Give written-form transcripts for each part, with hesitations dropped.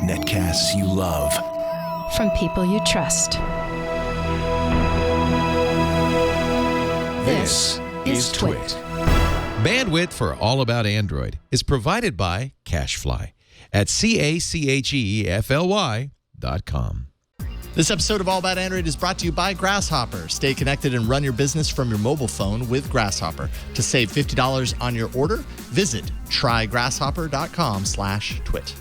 Netcasts you love. From people you trust. This is Twit. Bandwidth for All About Android is provided by CacheFly at CacheFly.com. This episode of All About Android is brought to you by Grasshopper. Stay connected and run your business from your mobile phone with Grasshopper. To save $50 on your order, visit trygrasshopper.com/twit.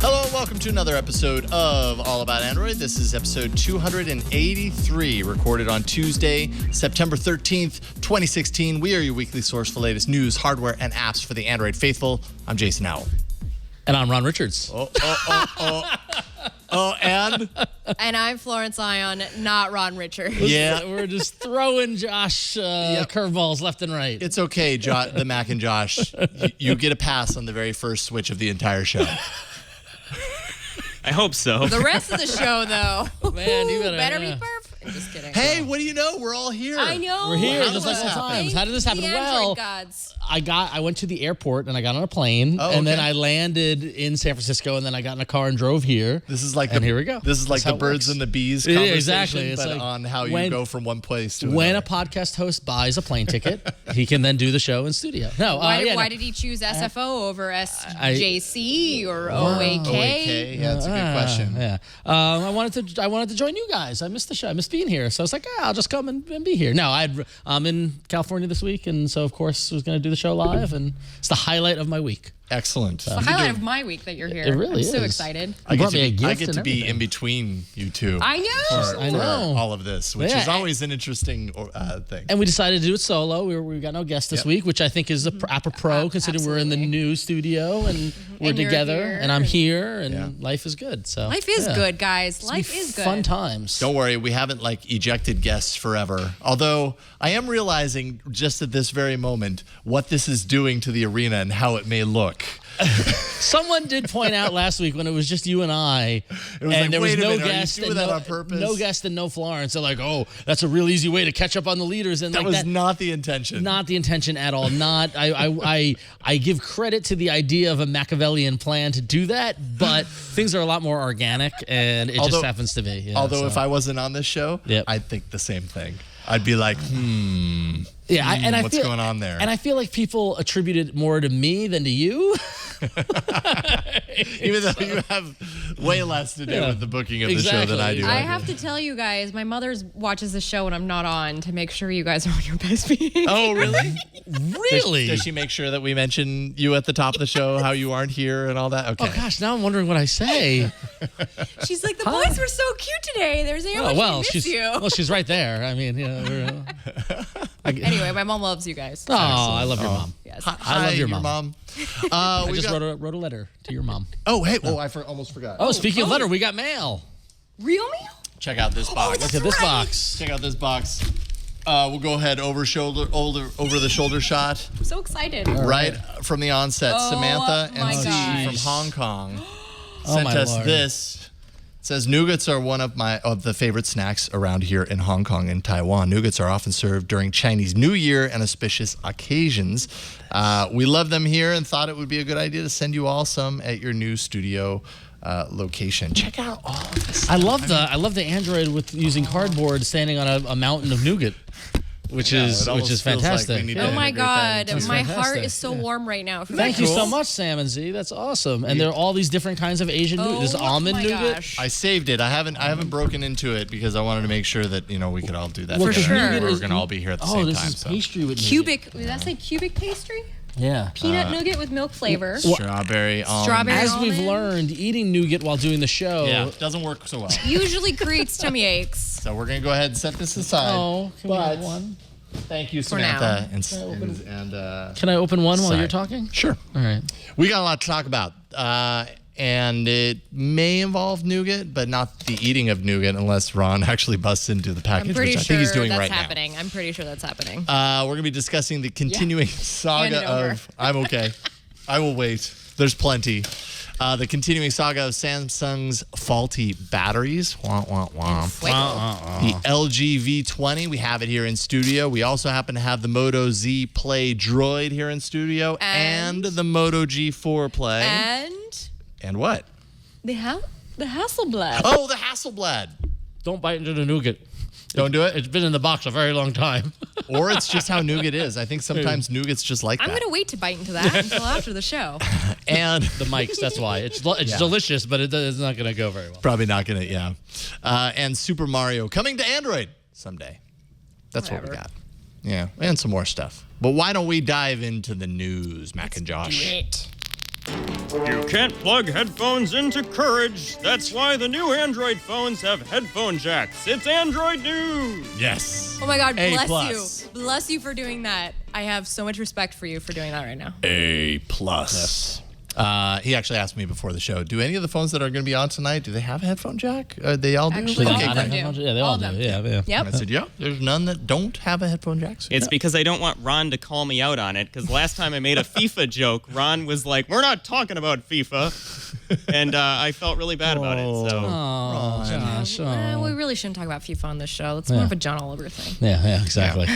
Hello, welcome to another episode of All About Android. This is episode 283, recorded on Tuesday, September 13th, 2016. We are your weekly source for the latest news, hardware, and apps for the Android faithful. I'm Jason Howell. And I'm Ron Richards. And? And I'm Florence Ion, not Ron Richards. Yeah. We're just throwing Josh curveballs left and right. It's okay, the Mac and Josh. You get a pass on the very first switch of the entire show. I hope so. The rest of the show, though, Man, you better be yeah. perfect. I'm just kidding. Hey, what do you know? We're all here. I know. We're here How just did like this all happen? times. How did this happen? The Well, Android gods. I went to the airport and I got on a plane and then I landed in San Francisco and then I got in a car and drove here. This is like and here we go. This is like That's how the it birds works. and the bees Yeah, conversation, exactly. It's but like on how you when- go from one place to When a another. podcast host buys a plane ticket, he can then do the show in studio. No, Why did he choose SFO over SJC or OAK? OAK, yeah, that's a good question. Yeah, I wanted to join you guys. I missed the show. I missed being here, so I was like, I'll just come and be here. No, I'm in California this week, and so of course I was going to do the show live, and it's the highlight of my week. Excellent. The highlight of my week that you're here. It really I'm so is. excited. I brought me a get gift to and be everything. in between you two. I know. I know. For all of this, which Yeah, is always an interesting thing. And we decided to do it solo. We got no guest this week, which I think is apropos considering we're in the Absolutely. new studio and we're And you're together, here. and I'm here, and life is good. So Life is yeah. good, guys. It's gonna be Life is good. Fun times. Don't worry, we haven't ejected guests forever. Although I am realizing just at this very moment what this is doing to the arena and how it may look. Someone did point out last week when it was just you and I, was and like, there was wait a no minute, are you guest doing and that no, on purpose? no guest and no Florence. They're like, oh, that's a real easy way to catch up on the leaders, and That like was not the intention. Not the intention at all. Not I give credit to the idea of a Machiavellian plan to do that, but things are a lot more organic, and it just happens to be. Yeah, although so. if I wasn't on this show, Yep. I'd think the same thing. I'd be like, yeah, I what's feel, going on there? And I feel like people attribute it more to me than to you. Even though you have way less to do with the booking of the show than I do. I have to tell you guys, my mother watches the show when I'm not on to make sure you guys are on your best behavior. Oh, really? Really? Does she make sure that we mention you at the top of the show, how you aren't here and all that? Okay. Oh gosh, now I'm wondering what I say. She's like, the boys were so cute today. There's so much I miss you. she's right there. I mean, you know. Anyway, my mom loves you guys. Oh, I love your mom. Yes. I love your mom. I we just got- wrote a letter to your mom. Oh, hey. Oh, I almost forgot. Oh, speaking of letter, we got mail. Real meal? Check out this box. Look at this box. Check out this box. We'll go ahead over the shoulder shot. I'm so excited. Right from the onset, Oh, Samantha my and gosh. Steve from Hong Kong Oh, sent my us Lord. this. It says nougats are one of the favorite snacks around here in Hong Kong and Taiwan. Nougats are often served during Chinese New Year and auspicious occasions. We love them here and thought it would be a good idea to send you all some at your new studio location. Check out all of this. I love the Android with using cardboard standing on a mountain of nougat, which is fantastic. Oh my God, That's my heart fantastic. is so warm right now. Thank you so much, Sam and Z. That's awesome. And there are all these different kinds of Asian nougat. There's almond my nougat. gosh. I saved it. I haven't broken into it because I wanted to make sure that we could all do that. Well, together. sure. We're nougat is- gonna all be here at the Oh, same this time. is pastry with nougat. Cubic, did that say cubic pastry? Yeah. Peanut nougat with milk flavor. Strawberry, almond. Strawberry. As we've almond. learned, eating nougat while doing the show. Yeah, doesn't work so well. Usually creates tummy aches. So we're gonna go ahead and set this aside. Oh, can we But- have one? Thank you, For now. Samantha. And Can I open one while Side. you're talking? sure. All right. We got a lot to talk about. And it may involve nougat, but not the eating of nougat unless Ron actually busts into the package, I'm pretty which I sure think he's doing that's right happening. I'm pretty sure that's happening. now. We're going to be discussing the continuing Hand saga it over. of... I'm okay. I will wait. There's plenty. The continuing saga of Samsung's faulty batteries. Wah, wah, wah. The LG V20, we have it here in studio. We also happen to have the Moto Z Play Droid here in studio. And the Moto G4 Play. And what? The Hasselblad. Oh, the Hasselblad. Don't bite into the nougat. Don't do it? It's been in the box a very long time. Or it's just how nougat is. I think sometimes nougat's just like I'm that. going to wait to bite into that until after the show. And The mics, that's why. It's delicious, but it's not going to go very well. probably not going to, yeah. And Super Mario coming to Android someday. That's what we got. Yeah, and some more stuff. But why don't we dive into the news, Mac and Josh? You can't plug headphones into Courage. That's why the new Android phones have headphone jacks. It's Android news. Yes. Oh my God, A+. bless you. Bless you for doing that. I have so much respect for you for doing that right now. A+. Yes. He actually asked me before the show, do any of the phones that are going to be on tonight, do they have a headphone jack? They all do? Actually, Okay, all of great. them do. Yeah, they all do. Yeah. Yep. I said, yeah, there's none that don't have a headphone jack. So It's because I don't want Ron to call me out on it, because last time I made a FIFA joke, Ron was like, we're not talking about FIFA. And I felt really bad about it. So Oh, Josh. We really shouldn't talk about FIFA on this show. It's more of a John Oliver thing. Yeah, exactly.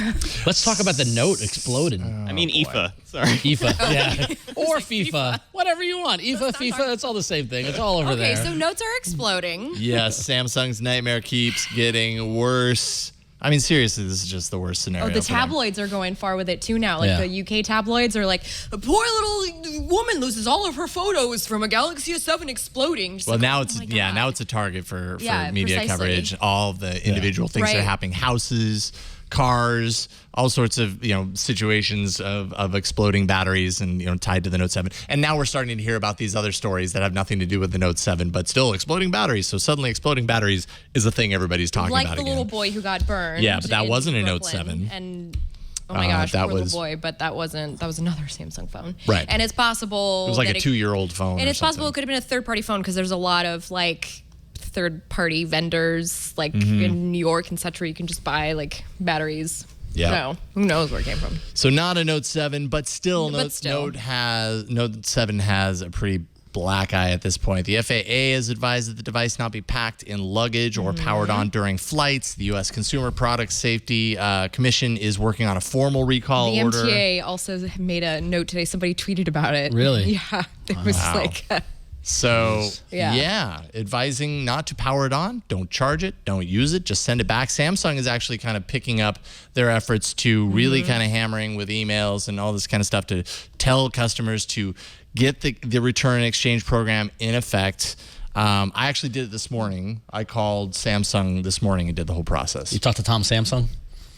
Let's talk about the note exploding. I mean, IFA. Sorry. IFA, yeah. Or FIFA. Whatever you want. IFA, FIFA, it's all the same thing. It's all over Okay, there. so notes are exploding. yes, Samsung's nightmare keeps getting worse. I mean, seriously, this is just the worst scenario. Oh, the for them. tabloids are going far with it too now. Like Yeah. the UK tabloids are like, a poor little woman loses all of her photos from a Galaxy S7 exploding. Just Well, like, now oh it's my yeah, God. now it's a target for Yeah, media precisely. coverage. All of the individual things that are Right. happening, houses, cars, all sorts of situations of exploding batteries and tied to the Note 7. And now we're starting to hear about these other stories that have nothing to do with the Note 7, but still exploding batteries. So suddenly exploding batteries is a thing everybody's talking like about the again. little boy who got burned. Yeah, but that in wasn't a Note Brooklyn. 7. And oh my gosh, that poor was- little boy. But that was another Samsung phone. Right. And it's possible It was like that a 2-year-old phone. And or it's possible it something. could have been a third-party phone because there's a lot of like third-party vendors like Mm-hmm. in New York, etc. You can just buy like batteries. Yeah. So who knows where it came from? So not a Note 7, but still, But still. Note 7 has a pretty black eye at this point. The FAA has advised that the device not be packed in luggage or powered on during flights. The U.S. Consumer Product Safety Commission is working on a formal recall The order. MTA also made a note today. Somebody tweeted about it. Really? Yeah. It was like, So, Yeah. advising not to power it on. Don't charge it. Don't use it. Just send it back. Samsung is actually kind of picking up their efforts to really kind of hammering with emails and all this kind of stuff to tell customers to get the return and exchange program in effect. I actually did it this morning. I called Samsung this morning and did the whole process. You talked to Tom Samsung?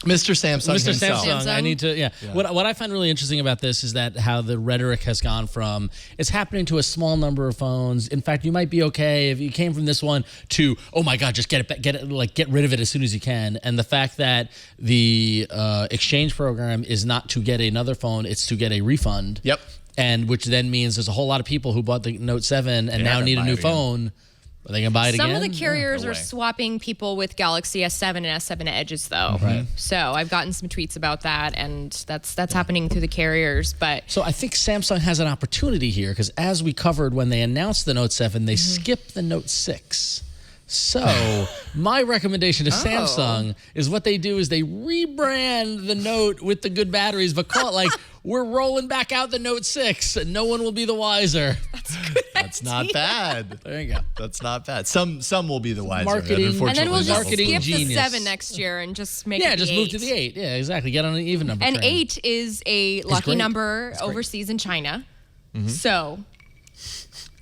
Mr. Samsung Mr. himself. Samsung, I need to, What I find really interesting about this is that how the rhetoric has gone from it's happening to a small number of phones. In fact, you might be okay if you came from this one to, oh my God, just get rid of it as soon as you can. And the fact that the exchange program is not to get another phone, it's to get a refund. Yep. And which then means there's a whole lot of people who bought the Note 7 and now gonna need a buy new it again. phone. Are they going to buy it some again? of the carriers No are way. swapping people with Galaxy S7 and S7 Edges, though. Right. So I've gotten some tweets about that, and that's happening through the carriers. But So I think Samsung has an opportunity here because as we covered when they announced the Note 7, they skipped the Note 6. So my recommendation to Samsung is what they do is they rebrand the Note with the good batteries, but call it like we're rolling back out the Note 6 and no one will be the wiser. That's not bad. There you go. That's not bad. Some will be the wiser. Marketing- unfortunately, and then we'll just Marketing skip genius. the 7 next year and just make Yeah, it just the move 8. to the 8. Yeah, exactly. Get on an even number And train. 8 is a lucky great. number overseas in China. So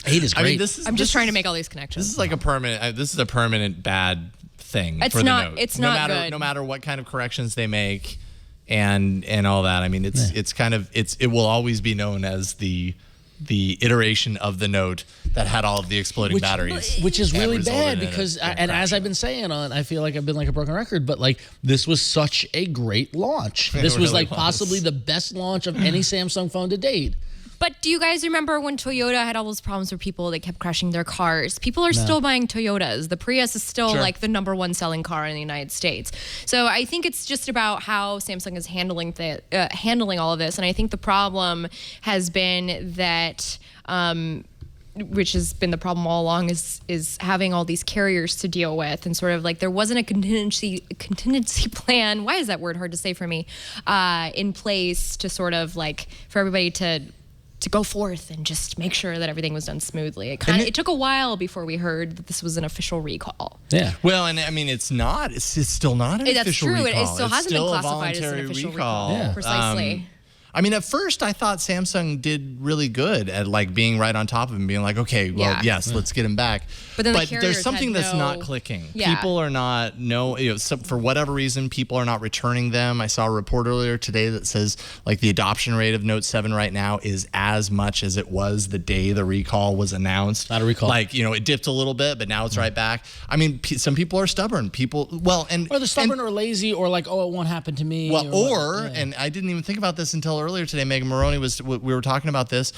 8 is great. I mean, this is I'm just this trying to is- make all these connections. This is like a permanent. This is a permanent bad thing. It's for the not- Note. it's no not matter good. no matter what kind of corrections they make, and all that. I mean, it's kind of it will always be known as the iteration of the Note that had all of the exploding batteries, Which is and really resulted bad in because, a and as crash. I've been saying I feel like I've been like a broken record, but like this was such a great launch. This was really like was. possibly the best launch of any Samsung phone to date. But do you guys remember when Toyota had all those problems where they kept crashing their cars? People are still buying Toyotas. The Prius is still Sure. like the #1 selling car in the United States. So I think it's just about how Samsung is handling all of this. And I think the problem has been that which has been the problem all along, is having all these carriers to deal with, and sort of like there wasn't a contingency plan. Why is that word hard to say for me? In place to sort of like for everybody to go forth and just make sure that everything was done smoothly. It took a while before we heard that this was an official recall. Yeah. Well, and I mean, it's not. It's still not an official recall. That's true. It still hasn't been still classified as an official recall. Yeah. Precisely. I mean, at first I thought Samsung did really good at like being right on top of him, being like, okay, well, yes, let's get him back. But then there's something that's not clicking. Yeah. People are not for whatever reason, people are not returning them. I saw a report earlier today that says like the adoption rate of Note 7 right now is as much as it was the day the recall was announced. Not a recall. Like, it dipped a little bit, but now it's right back. I mean, some people are stubborn. Or they're stubborn or lazy or like, oh, it won't happen to me. And I didn't even think about this until earlier today. Megan Maroney we were talking about this.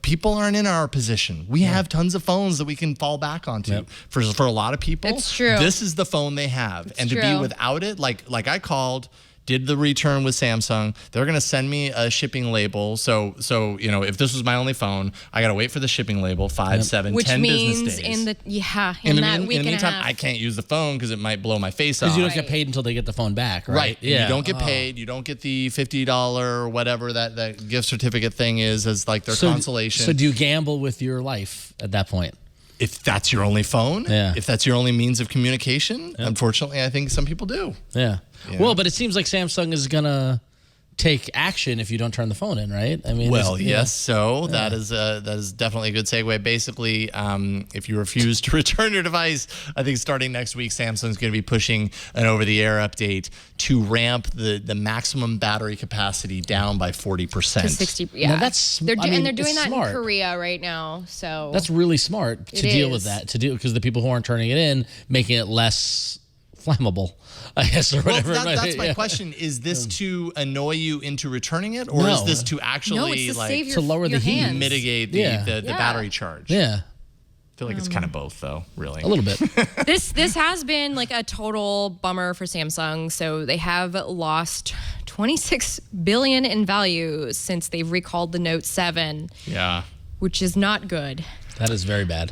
People aren't in our position. We have tons of phones that we can fall back onto. Yep. For a lot of people, it's true. This is the phone they have. It's and true. To be without it, like I called, did the return with Samsung. They're going to send me a shipping label. So if this was my only phone, I got to wait for the shipping label 5, 7, Which 10 means business days. in that week in the meantime, and a half. I can't use the phone because it might blow my face off. Because you don't get paid until they get the phone back, right? Right. Yeah. You don't get paid. You don't get the $50 or whatever that gift certificate thing is as like their consolation. So do you gamble with your life at that point? If that's your only phone, if that's your only means of communication, unfortunately, I think some people do. Yeah. Well, but it seems like Samsung is going to take action if you don't turn the phone in, right? I mean, yes. So that is definitely a good segue. Basically, if you refuse to return your device, I think starting next week, Samsung's going to be pushing an over-the-air update to ramp the maximum battery capacity down by 40%. To 60. Yeah, now that's they're doing that smart. in Korea right now. So that's really smart to deal with that. Because the people who aren't turning it in, making it less flammable, I guess, or whatever. Well, that's my question. Is this to annoy you into returning it, or is this to actually to lower the heat, mitigate the battery charge? Yeah. I feel like it's kind of both, though, really. A little bit. This has been like a total bummer for Samsung. So they have lost $26 billion in value since they've recalled the Note 7. Yeah. Which is not good. That is very bad.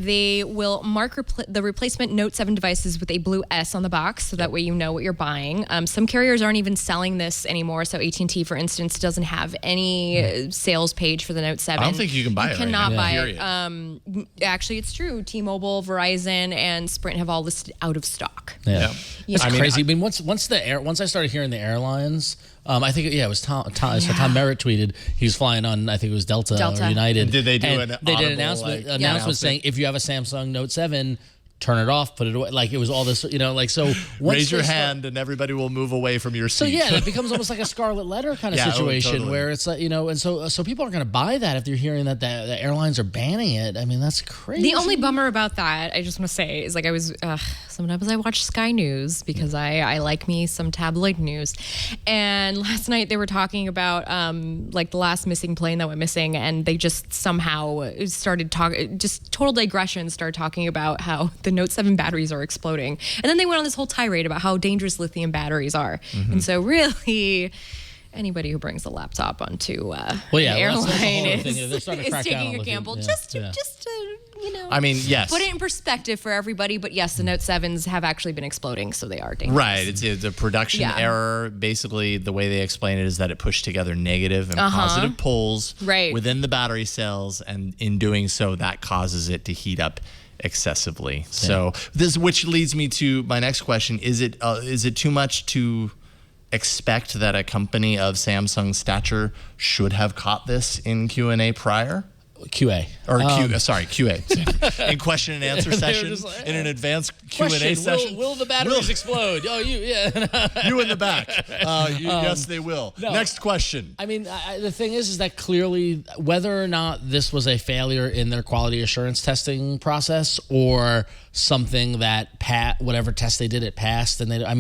They will mark the replacement Note 7 devices with a blue S on the box, so that way you know what you're buying. Some carriers aren't even selling this anymore. So AT&T, for instance, doesn't have any sales page for the Note 7. I don't think you can buy it. You cannot buy it. Actually, it's true. T-Mobile, Verizon, and Sprint have all listed out of stock. Yeah. It's crazy. I mean, once I started hearing the airlines. I think it was Tom Merritt tweeted he was flying on, I think it was Delta. Or United. Did they do They did an announcement saying if you have a Samsung Note 7, turn it off, put it away. Like it was all this, so. Raise your hand and everybody will move away from your seat. So yeah, it becomes almost like a scarlet letter kind of situation totally. Where it's like, and so people aren't going to buy that if they're hearing that the airlines are banning it. I mean, that's crazy. The only bummer about that, I just want to say, is like I was, sometimes I watch Sky News because I like me some tabloid news. And last night they were talking about like the last missing plane that went missing, and they just somehow started talking, just total digression, started talking about how the Note 7 batteries are exploding. And then they went on this whole tirade about how dangerous lithium batteries are. Mm-hmm. And so really, anybody who brings a laptop onto an airline is taking a gamble. Just to I mean, yes. Put it in perspective for everybody. But yes, the Note 7s have actually been exploding, so they are dangerous. Right. It's a production error. Basically, the way they explain it is that it pushed together negative and positive poles within the battery cells, and in doing so, that causes it to heat up excessively. So which leads me to my next question. Is it too much to expect that a company of Samsung's stature should have caught this in Q&A prior? QA. Or QA. In question and answer session, in an advanced Q&A session. Will the batteries explode? Oh, you in the back. Yes, they will. No. Next question. I mean, the thing is that clearly, whether or not this was a failure in their quality assurance testing process or something that whatever test they did, it passed, and I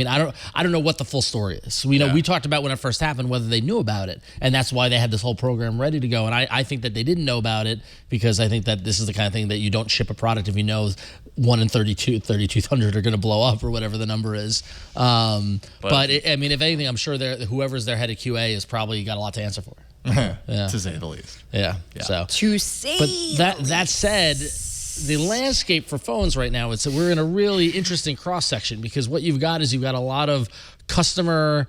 don't know what the full story is. We talked about when it first happened whether they knew about it, and that's why they had this whole program ready to go. And I think that they didn't know about it because I think that this is the kind of thing that you don't ship a product if you know 1 in 3,200 are going to blow up or whatever the number is. But if anything, I'm sure whoever's their head of QA has probably got a lot to answer for. To say the least. Yeah. So To say But that said, the landscape for phones right now, we're in a really interesting cross section, because what you've got a lot of customer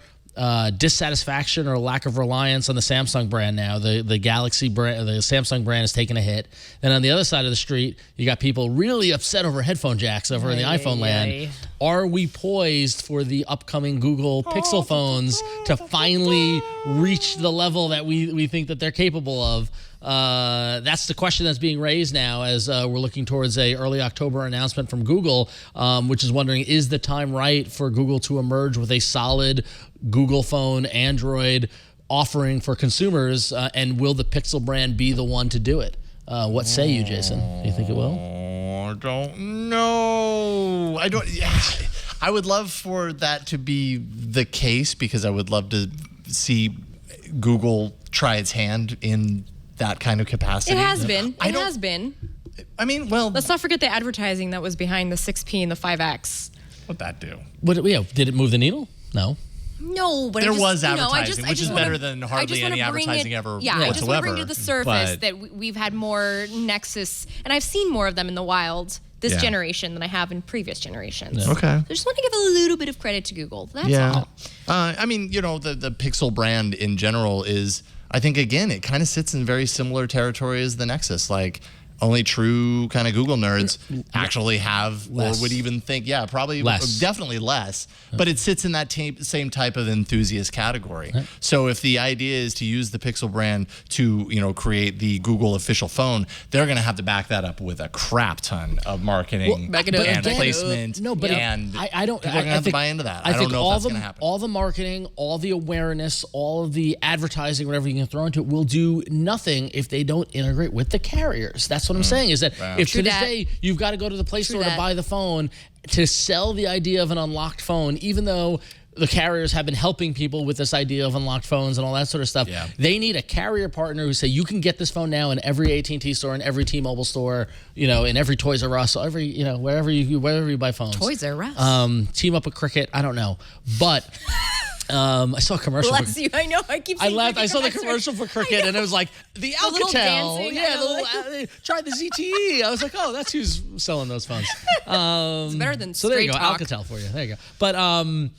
dissatisfaction or lack of reliance on the Samsung brand now. The Galaxy brand, the Samsung brand is taking a hit. And on the other side of the street, you got people really upset over headphone jacks over in the iPhone land. Are we poised for the upcoming Google Pixel phones to finally reach the level that we think that they're capable of? That's the question that's being raised now as we're looking towards a early October announcement from Google, which is wondering, is the time right for Google to emerge with a solid Google phone, Android offering for consumers, and will the Pixel brand be the one to do it? What say you, Jason? Do you think it will? I don't know. I don't. Yeah. I would love for that to be the case, because I would love to see Google try its hand in that kind of capacity. It has been. It has been. I mean, well, Let's not forget the advertising that was behind the 6P and the 5X. what'd that do? Did it move the needle? No. No, but There I just, was you know, advertising, which is better than hardly any advertising ever Yeah, I just want to bring to whatsoever, the surface that we've had more Nexus, and I've seen more of them in the wild this generation than I have in previous generations. Okay. I just want to give a little bit of credit to Google. That's all. I mean, you know, the Pixel brand in general is, I think, again, it kind of sits in very similar territory as the Nexus. Like, only true kind of Google nerds actually have Less. or would even think, probably Less. definitely less, but it sits in that same type of enthusiast category. So if the idea is to use the Pixel brand to, you know, create the Google official phone, they're going to have to back that up with a crap ton of marketing back it up. and Again, placement. And I don't. People are going to have to buy into that. I don't know if that's going to happen. All the marketing, all the awareness, all of the advertising, whatever you can throw into it, will do nothing if they don't integrate with the carriers. That's what I'm saying, is that if True to this that. day you've got to go to the Play Store to that. buy the phone, to sell the idea of an unlocked phone, even though the carriers have been helping people with this idea of unlocked phones and all that sort of stuff. They need a carrier partner who say, you can get this phone now in every AT&T store, in every T-Mobile store, you know, in every Toys R Us, every, you know, wherever you buy phones. Toys R Us. Team up with Cricket, I don't know, but. I saw a commercial. Bless you. I know. I keep. I saying laughed. I Cricket saw the for commercial for Cricket, and it was like the little Alcatel. dancing, Yeah, I know. try the ZTE. I was like, oh, that's who's selling those phones. It's better than So there you straight go, talk. Alcatel for you. There you go.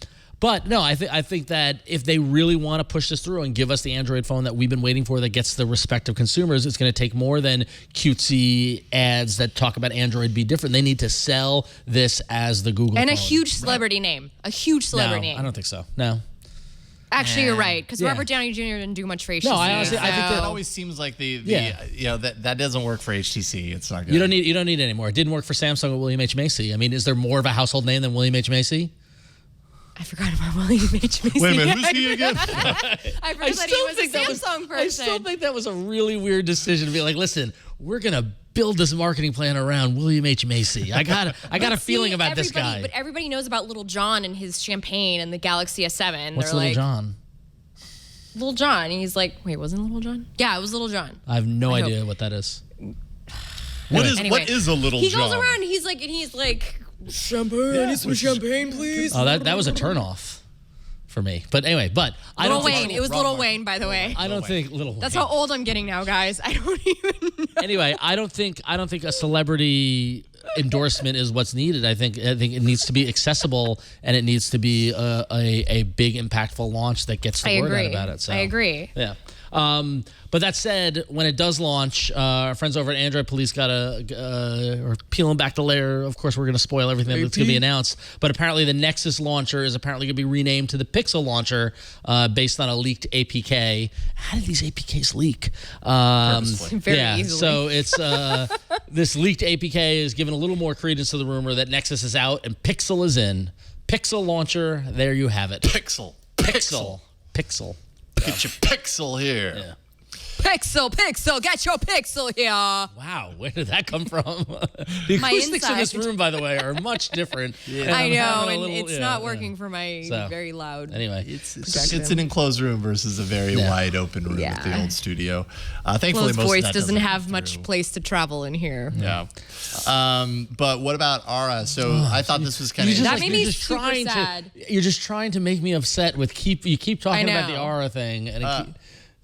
But no, I think that if they really want to push this through and give us the Android phone that we've been waiting for, that gets the respect of consumers, it's going to take more than cutesy ads that talk about Android be different. They need to sell this as the Google And phone. a huge celebrity name. A huge celebrity name. I don't think so. No. Actually, you're right, because Yeah. Robert Downey Jr. didn't do much for HTC. No, I honestly- I think It that- always seems like the Yeah. you know, that doesn't work for HTC. It's not good. You don't need it anymore. It didn't work for Samsung with William H. Macy. I mean, is there more of a household name than William H. Macy? I forgot about William H. Macy. Wait a minute, who's he again? I forgot that he was a Samsung person. I still think that was a really weird decision to be like, listen, we're gonna build this marketing plan around William H. Macy. I got a feeling about this guy. But everybody knows about Little John and his champagne and the Galaxy S7. What's They're Little like, John? Little John. And he's like, wait, wasn't it Little John? Yeah, it was Little John. I have no idea what that is What Anyway, is a little He John? goes around and he's like, champagne, I need some champagne, please. Oh, that was a turnoff for me. But anyway, I Little don't think Wayne. It was Little Wayne, by the way. I don't think Little That's Wayne. how old I'm getting now, guys. I don't even know. Anyway, I don't think a celebrity endorsement is what's needed. I think it needs to be accessible, and it needs to be a big, impactful launch that gets the word out about it. So I agree. Yeah. But that said, when it does launch, our friends over at Android Police or peeling back the layer. Of course, we're going to spoil everything that's going to be announced. But apparently, the Nexus launcher is apparently going to be renamed to the Pixel launcher based on a leaked APK. How did these APKs leak? Very easily. So it's this leaked APK is giving a little more credence to the rumor that Nexus is out and Pixel is in. Pixel launcher. There you have it. Pixel. Pixel. Get your pixel here. Yeah. Pixel, get your pixel here. Wow, where did that come from? The My acoustics in this inside. room, by the way, are much different. And I I'm know, having a and little- it's yeah, not yeah. working for my So, very loud. Anyway, It's an enclosed room versus a very wide open room at the old studio. Thankfully, Closed most voice of that doesn't have come much through. place to travel in here. Yeah. But what about Aura? So I thought this was kind You of just, That like, made you're me just super trying sad. you're just trying to make me upset with you keep talking I about the know. Aura thing, and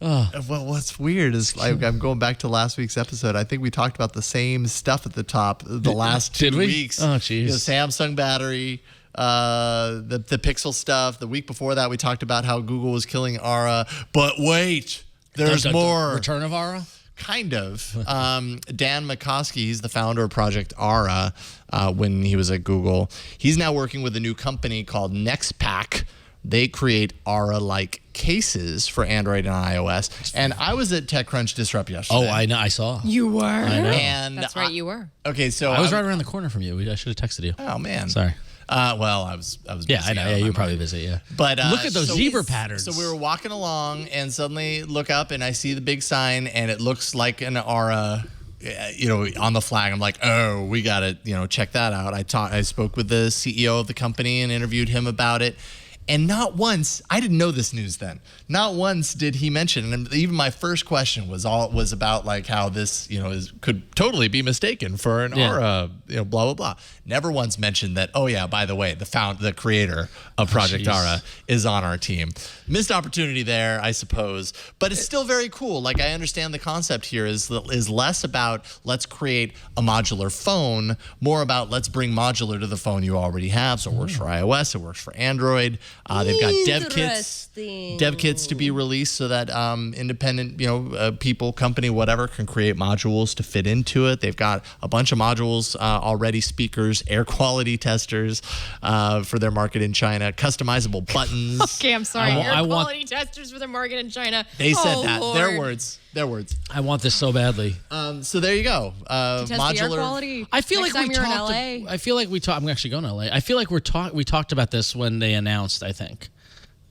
Well, what's weird is like I'm going back to last week's episode. I think we talked about the same stuff at the top the last 2 Did we? weeks. Oh, jeez. Samsung battery, the Pixel stuff. The week before that, we talked about how Google was killing Aura. But wait, there's more. Return of Aura? Kind of. Dan McCoskey, he's the founder of Project Aura when he was at Google. He's now working with a new company called NextPack. They create Aura-like cases for Android and iOS. And I was at TechCrunch Disrupt yesterday. Oh, I know. I saw. You were. I know. And That's right, you were. Okay, so I was right around the corner from you. I should have texted you. Oh man. Sorry. Well, I was busy. Yeah, I know. Yeah, you were probably busy. Yeah. But look at those zebra patterns. So we were walking along, and suddenly look up, and I see the big sign, and it looks like an Aura, on the flag. I'm like, oh, we got to, check that out. I spoke with the CEO of the company and interviewed him about it. And not once, I didn't know this news then. Not once did he mention, and even my first question was about like how this, could totally be mistaken for an Aura, blah blah blah. Never once mentioned that. Oh yeah, by the way, the creator of Project Aura is on our team. Missed opportunity there, I suppose, but it's still very cool. Like I understand the concept here is less about let's create a modular phone, more about let's bring modular to the phone you already have. So it works for iOS, it works for Android. They've got dev kits to be released so that independent, people, company, whatever, can create modules to fit into it. They've got a bunch of modules already, speakers, air quality testers for their market in China, customizable buttons. Okay, I'm sorry. Air quality testers for their market in China. They said that. Lord. Their words. I want this so badly. So there you go. To test Modular. the air quality. I feel Next like we time you're talked. in LA. I feel like we talked. I'm actually going to LA. I feel like we talked about this when they announced. I think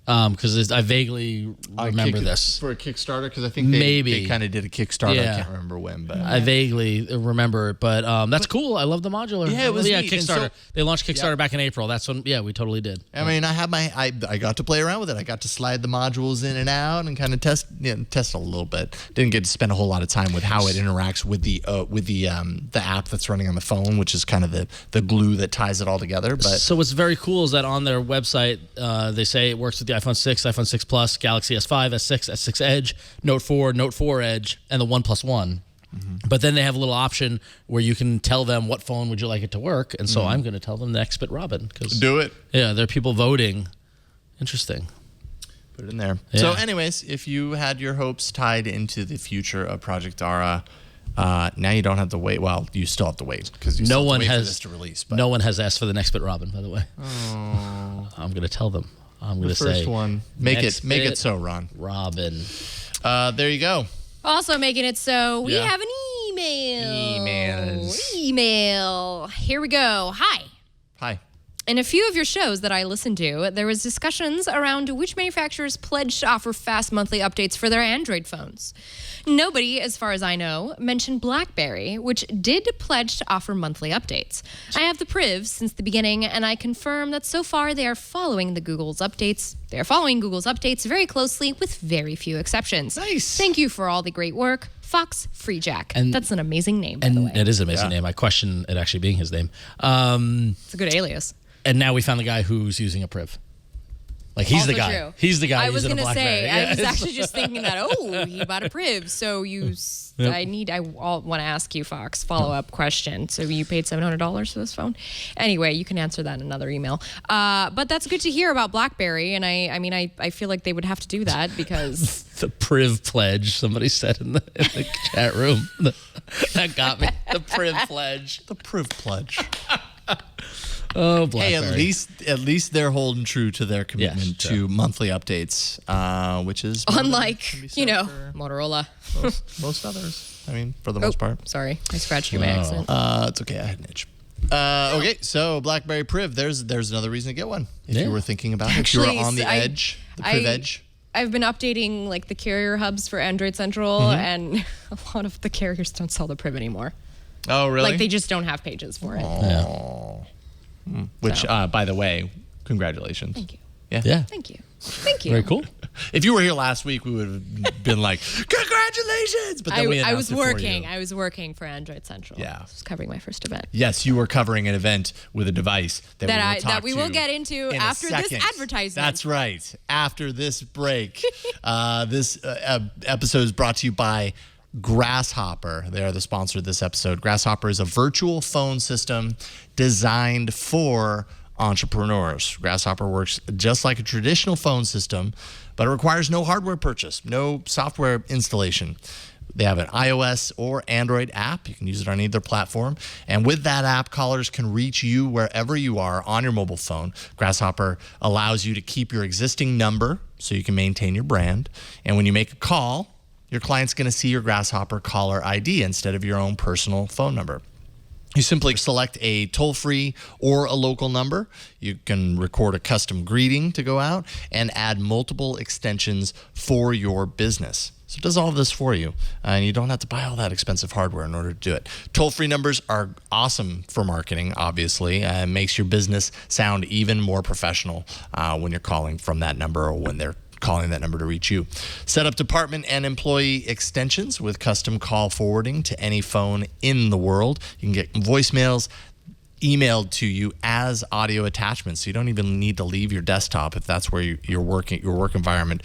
because I vaguely remember this for a Kickstarter because I think they kind of did a Kickstarter. Yeah. I can't remember when, but I vaguely remember it. But that's cool. I love the modular. Yeah, it was neat. Kickstarter. And they launched Kickstarter back in April. That's when. Yeah, we totally did. I mean, I got to play around with it. I got to slide the modules in and out and kind of test a little bit. Didn't get to spend a whole lot of time with how it interacts with the app that's running on the phone, which is kind of the glue that ties it all together. But so what's very cool is that on their website they say it works with the iPhone 6, iPhone 6 Plus, Galaxy S5, S6, S6 Edge, Note 4, Note 4 Edge, and the OnePlus One. But then they have a little option where you can tell them what phone would you like it to work, and so I'm going to tell them the Xbit Robin. Do it. Yeah, there are people voting. Interesting. Put it in there. Yeah. So anyways, if you had your hopes tied into the future of Project Aura, now you don't have to wait. Well, you still have to wait because you still have to wait for this to release. But no one has asked for the Nextbit Robin, by the way. Oh. I'm going to tell them. I'm going to say first one. Make it so, Ron. Robin. There you go. Also making it so we Yeah. have an email. Emails. Email. Here we go. Hi. Hi. In a few of your shows that I listened to, there was discussions around which manufacturers pledged to offer fast monthly updates for their Android phones. Nobody, as far as I know, mentioned BlackBerry, which did pledge to offer monthly updates. I have the Priv since the beginning, and I confirm that so far they are following Google's updates. They are following Google's updates very closely, with very few exceptions. Nice. Thank you for all the great work, Fox Freejack. And- That's an amazing name, by the way. And it is an amazing name. I question it actually being his name. It's a good alias. And now we found the guy who's using a Priv. Like he's Also the guy. true. He's the guy I was using a gonna BlackBerry. say, Yeah, I was it's- actually just thinking that. He bought a Priv, so I want to ask you, Fox, follow-up question. So you paid $700 for this phone? Anyway, you can answer that in another email. But that's good to hear about BlackBerry, and I feel like they would have to do that because the Priv pledge. Somebody said in the chat room. That got me. The Priv pledge. The Priv pledge. Oh, Hey, BlackBerry. at least they're holding true to their commitment Yes, to monthly updates, which is unlike, can be said for Motorola. most others. I mean, for the most part. Sorry, I scratched you by accident. It's okay. I had an itch. Okay, so BlackBerry Priv. There's another reason to get one if you were thinking about it. If you Actually, were on the I- edge, the Priv Edge. I've been updating like the carrier hubs for Android Central, and a lot of the carriers don't sell the Priv anymore. Oh, really? Like they just don't have pages for it. Which, by the way, congratulations. Thank you. Yeah. Thank you. Thank you. Very cool. If you were here last week, we would have been like, congratulations! But then we I was announced it for working. you. I was working for Android Central. Yeah. I was covering my first event. Yes, you were covering an event with a device that we will get into in after a this second. advertisement. That's right. After this break, this episode is brought to you by Grasshopper. They are the sponsor of this episode. Grasshopper is a virtual phone system designed for entrepreneurs. Grasshopper works just like a traditional phone system, but it requires no hardware purchase, no software installation. They have an iOS or Android app. You can use it on either platform. And with that app, callers can reach you wherever you are on your mobile phone. Grasshopper allows you to keep your existing number so you can maintain your brand. And when you make a call, your client's going to see your Grasshopper caller ID instead of your own personal phone number. You simply select a toll-free or a local number. You can record a custom greeting to go out and add multiple extensions for your business. So it does all of this for you, and you don't have to buy all that expensive hardware in order to do it. Toll-free numbers are awesome for marketing, obviously. It makes your business sound even more professional when you're calling from that number or when they're calling that number to reach you. Set up department and employee extensions with custom call forwarding to any phone in the world. You can get voicemails emailed to you as audio attachments, so you don't even need to leave your desktop if that's where your work environment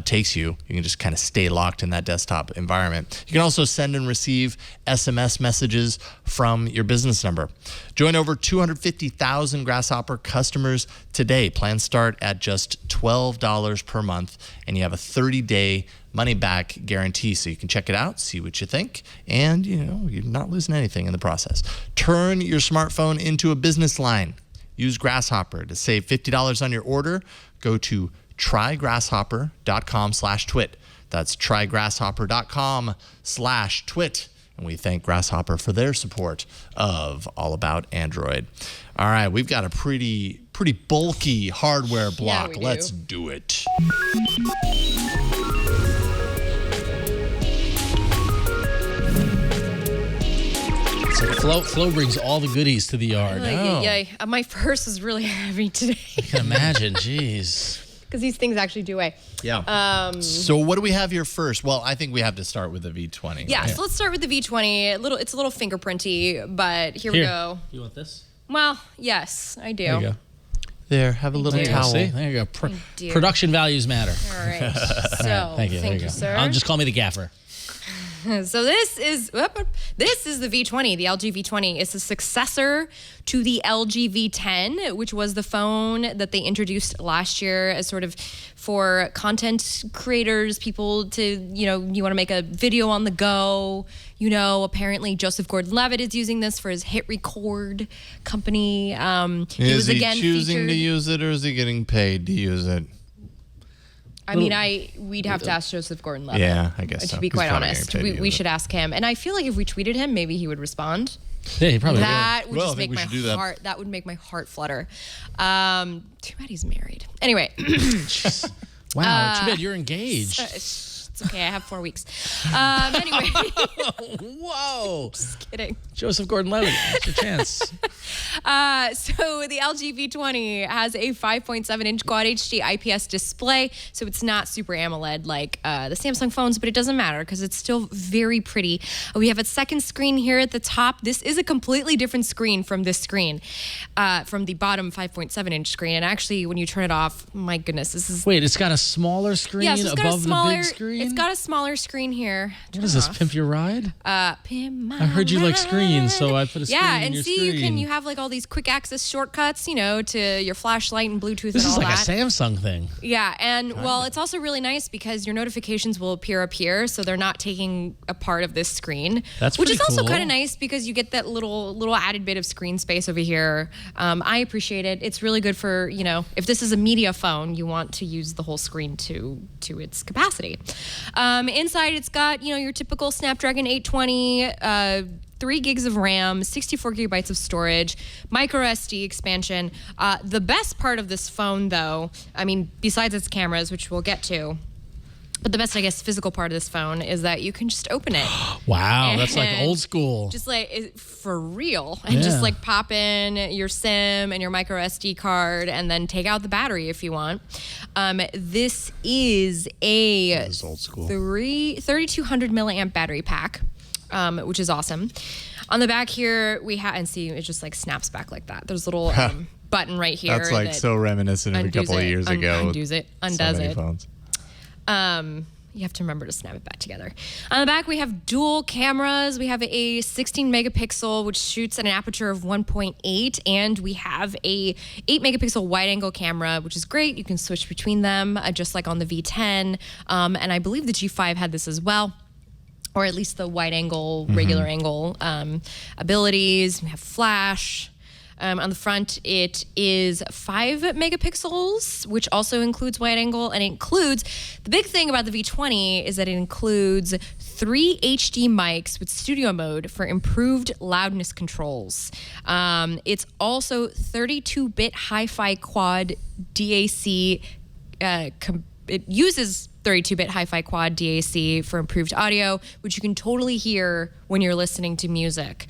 takes you. You can just kind of stay locked in that desktop environment. You can also send and receive SMS messages from your business number. Join over 250,000 Grasshopper customers today. Plans start at just $12 per month, and you have a 30-day money-back guarantee, so you can check it out, see what you think, and you're not losing anything in the process. Turn your smartphone into a business line. Use Grasshopper to save $50 on your order. Go to trygrasshopper.com/twit. That's trygrasshopper.com/twit. And we thank Grasshopper for their support of All About Android. All right, we've got a pretty bulky hardware block. Yeah, Let's do it. So Flo brings all the goodies to the yard. My purse is really heavy today. I can imagine. Jeez. Because these things actually do weigh. Yeah. So what do we have here first? Well, I think we have to start with the V20. Yeah, so let's start with the V20. It's a little fingerprinty, but here we go. You want this? Well, yes, I do. There you go. There, have a little There you go. towel. See? There you go. do. Production values matter. All right. So, Thank you. There you go. sir. Just call me the gaffer. So this is the V20, the LG V20. It's a successor to the LG V10, which was the phone that they introduced last year as sort of for content creators, people to, you want to make a video on the go. Apparently Joseph Gordon-Levitt is using this for his hit record company. Is he choosing to use it, or is he getting paid to use it? We'd have to ask Joseph Gordon-Levitt. Yeah, I guess so. To be quite He's probably honest, getting paid to we use it. should ask him. And I feel like if we tweeted him, maybe he would respond. Yeah, he probably That would Well, just I think make we my should do that. heart. That would make my heart flutter. Too bad he's married. Anyway, will. Wow, too bad you're engaged. it's okay. I have 4 weeks. Anyway, Whoa. just kidding. Joseph Gordon-Levitt, that's your chance. So the LG V20 has a 5.7-inch Quad HD IPS display, so it's not super AMOLED like the Samsung phones, but it doesn't matter because it's still very pretty. We have a second screen here at the top. This is a completely different screen from this screen, from the bottom 5.7-inch screen. And actually, when you turn it off, my goodness, this is... Wait, it's got a smaller screen so above the big screen? It's got a smaller screen here. What is this, Pimp Your Ride? Pimp my I heard you like screens, so ride. I put a screen Yeah, in and your see, screen. you have like all these quick access shortcuts, to your flashlight and Bluetooth This and is all like that. a Samsung thing. Yeah, and well, it's also really nice because your notifications will appear up here, so they're not taking a part of this screen. That's which pretty is also cool. kind of nice because you get that little added bit of screen space over here. I appreciate it. It's really good for if this is a media phone, you want to use the whole screen to its capacity. Inside, it's got your typical Snapdragon 820. 3 gigs of RAM, 64 gigabytes of storage, micro SD expansion. The best part of this phone, though, besides its cameras, which we'll get to, But the best, I guess, physical part of this phone is that you can just open it. Wow, that's like And old school. Just like for real. And just like pop in your SIM and your micro SD card and then take out the battery if you want. This is a old school. 3,200 milliamp battery pack, which is awesome. On the back here, we have, and see, it just like snaps back like that. There's a little button right here. That's like so reminiscent of a couple of years ago. Undoes it, So undoes many it. phones. You have to remember to snap it back together. On the back, we have dual cameras. We have a 16 megapixel, which shoots at an aperture of 1.8, and we have a 8 megapixel wide angle camera, which is great. You can switch between them, just like on the V10. And I believe the G5 had this as well, or at least the wide angle, regular angle abilities. We have flash. On the front, it is 5 megapixels, which also includes wide angle, and it includes, the big thing about the V20 is that it includes 3 HD mics with studio mode for improved loudness controls. It's also 32-bit hi-fi quad DAC. It uses 32-bit hi-fi quad DAC for improved audio, which you can totally hear when you're listening to music.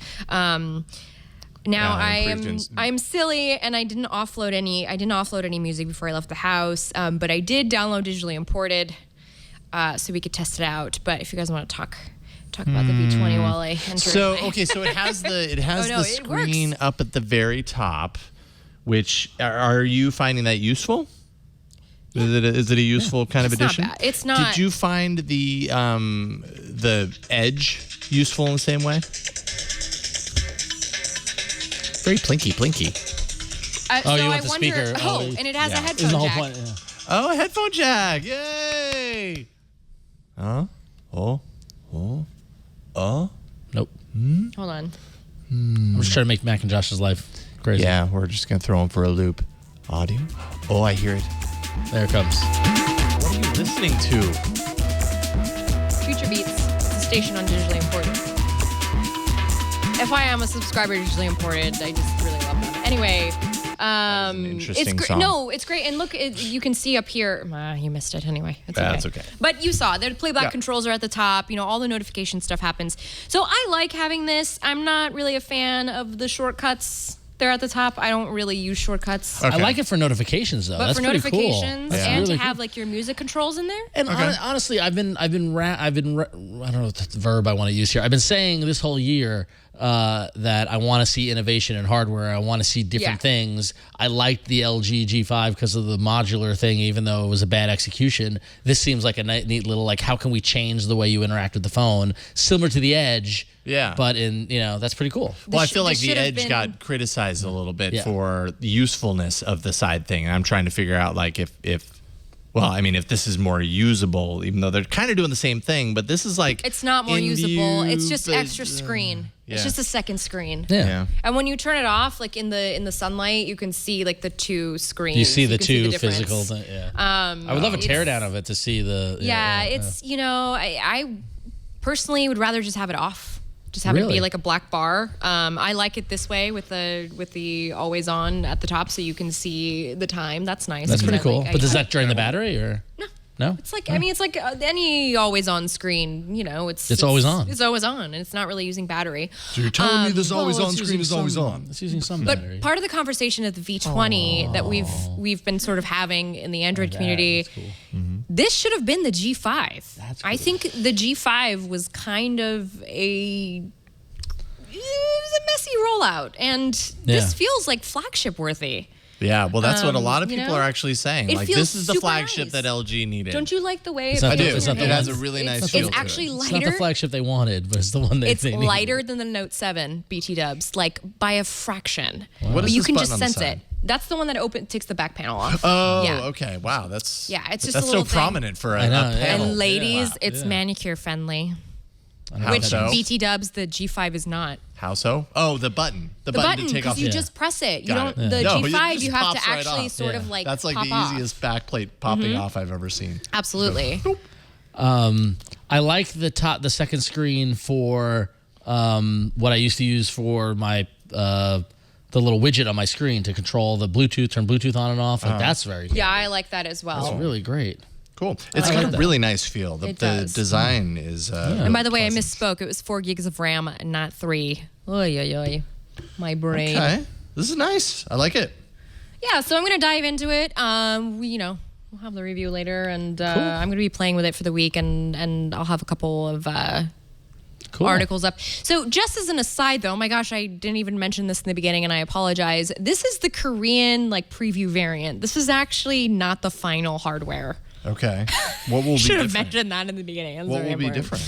Now I'm silly and I didn't offload any music before I left the house, but I did download digitally imported, so we could test it out. But if you guys want to talk about the V20 while I enter. So it has the screen up at the very top, which are you finding that useful? Yeah. Is it a useful kind of addition? Not bad. It's not. Did you find the Edge useful in the same way? Very plinky. So you I want the wonder. speaker. And it has a Isn't headphone the whole jack. point? Yeah. Oh, a headphone jack! Yay! Nope. Hold on. I'm just trying to make Mac and Josh's life crazy. Yeah, we're just gonna throw him for a loop. Audio? Oh, I hear it. There it comes. What are you listening to? Future Beats. It's a station on digitally imported. FYI, I'm a subscriber to digitally imported. I just really love them. Anyway, interesting it's song. No, it's great. And look, you can see up here. You missed it anyway. That's okay. But you saw the playback controls are at the top. All the notification stuff happens. So I like having this. I'm not really a fan of the shortcuts. They're at the top. I don't really use shortcuts. I like it for notifications though. But That's for pretty notifications cool. and really to have like your music controls in there. And honestly, I don't know what the verb I want to use here. I've been saying this whole year that I want to see innovation in hardware. I want to see different things. I liked the LG G5 because of the modular thing, even though it was a bad execution. This seems like a neat little, like, how can we change the way you interact with the phone? Similar to the Edge. Yeah. But that's pretty cool. Well, I feel like the Edge got criticized a little bit for the usefulness of the side thing. And I'm trying to figure out, like, if this is more usable, even though they're kind of doing the same thing, but this is like... It's not more usable. It's just extra screen. It's just a second screen. Yeah. And when you turn it off, like in the sunlight, you can see like the two screens. You see the can two difference. physical things. Yeah. I would love a teardown of it to see the... I personally would rather just have it off. Just have it be like a black bar. I like it this way with the always on at the top, so you can see the time. That's nice. That's pretty cool. But does that drain the battery or no? It's like it's like any always on screen. It's always on. It's always on, and it's not really using battery. So you're telling me this always on screen is always on? It's using some battery. But part of the conversation of the V20 that we've been sort of having in the Android community, cool. This should have been the G5. That's I cool. think the G5 was kind of it was a messy rollout, and this feels like flagship worthy. Yeah, well, that's what a lot of people are actually saying. It Like, feels this is the super flagship nice. that LG needed. Don't you like the way It's it not I the- do. it's not the It has a one- really nice It's feel to actually it. It's not the lighter. flagship they wanted, but it's the one they It's needed. lighter than the Note 7 BT Dubs, like by a fraction. What But is you this can button just on the sense side? it. That's the one that takes the back panel off. Oh, yeah. okay. Wow, that's just a so little thing. prominent for a I know, yeah. panel. And ladies, Wow. it's manicure friendly, How which so? BT Dubs the G5 is not. How so? Oh, the button. The The button button, to take because off. you just press it. You Got don't. it. The No, but G5 just you have to pops right actually off. sort of like That's like pop the off. easiest backplate popping off I've ever seen. Absolutely. I like the second screen for what I used to use for my the little widget on my screen to control the Bluetooth, turn Bluetooth on and off. Like, that's very cool. Yeah, I like that as well. That's really great. Cool. It's got a really nice feel. The design is. And by the way, I misspoke. It was 4 gigs of RAM, not 3. Oy, oy, oy. My brain. Okay. This is nice. I like it. Yeah, so I'm going to dive into it. We'll have the review later, and I'm going to be playing with it for the week, and I'll have a couple of articles up. So just as an aside, though, oh my gosh, I didn't even mention this in the beginning, and I apologize. This is the Korean preview variant. This is actually not the final hardware. Okay. What will be Should have different? mentioned that in the beginning. What will be different?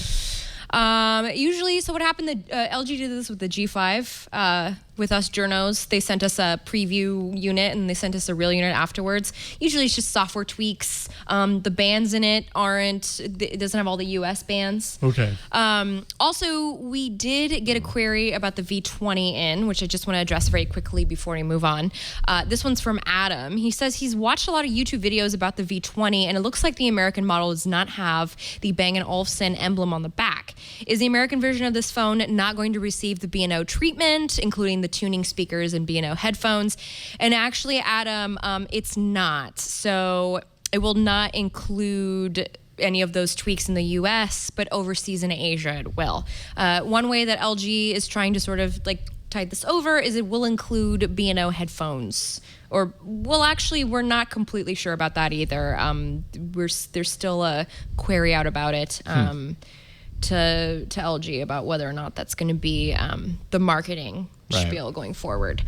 Usually, so what happened, LG did this with the G5, with us journos. They sent us a preview unit and they sent us a real unit afterwards. Usually it's just software tweaks. The bands in it it doesn't have all the US bands. Okay. Also, we did get a query about the V20 in, which I just want to address very quickly before we move on. This one's from Adam. He says he's watched a lot of YouTube videos about the V20 and it looks like the American model does not have the Bang & Olufsen emblem on the back. Is the American version of this phone not going to receive the B&O treatment, including the tuning speakers and B&O headphones? And actually, Adam, it's not. So it will not include any of those tweaks in the US, but overseas in Asia it will. One way that LG is trying to sort of tide this over is it will include B&O headphones. Or, well, actually, we're not completely sure about that either. There's still a query out about it. To LG about whether or not that's going to be the marketing spiel going forward.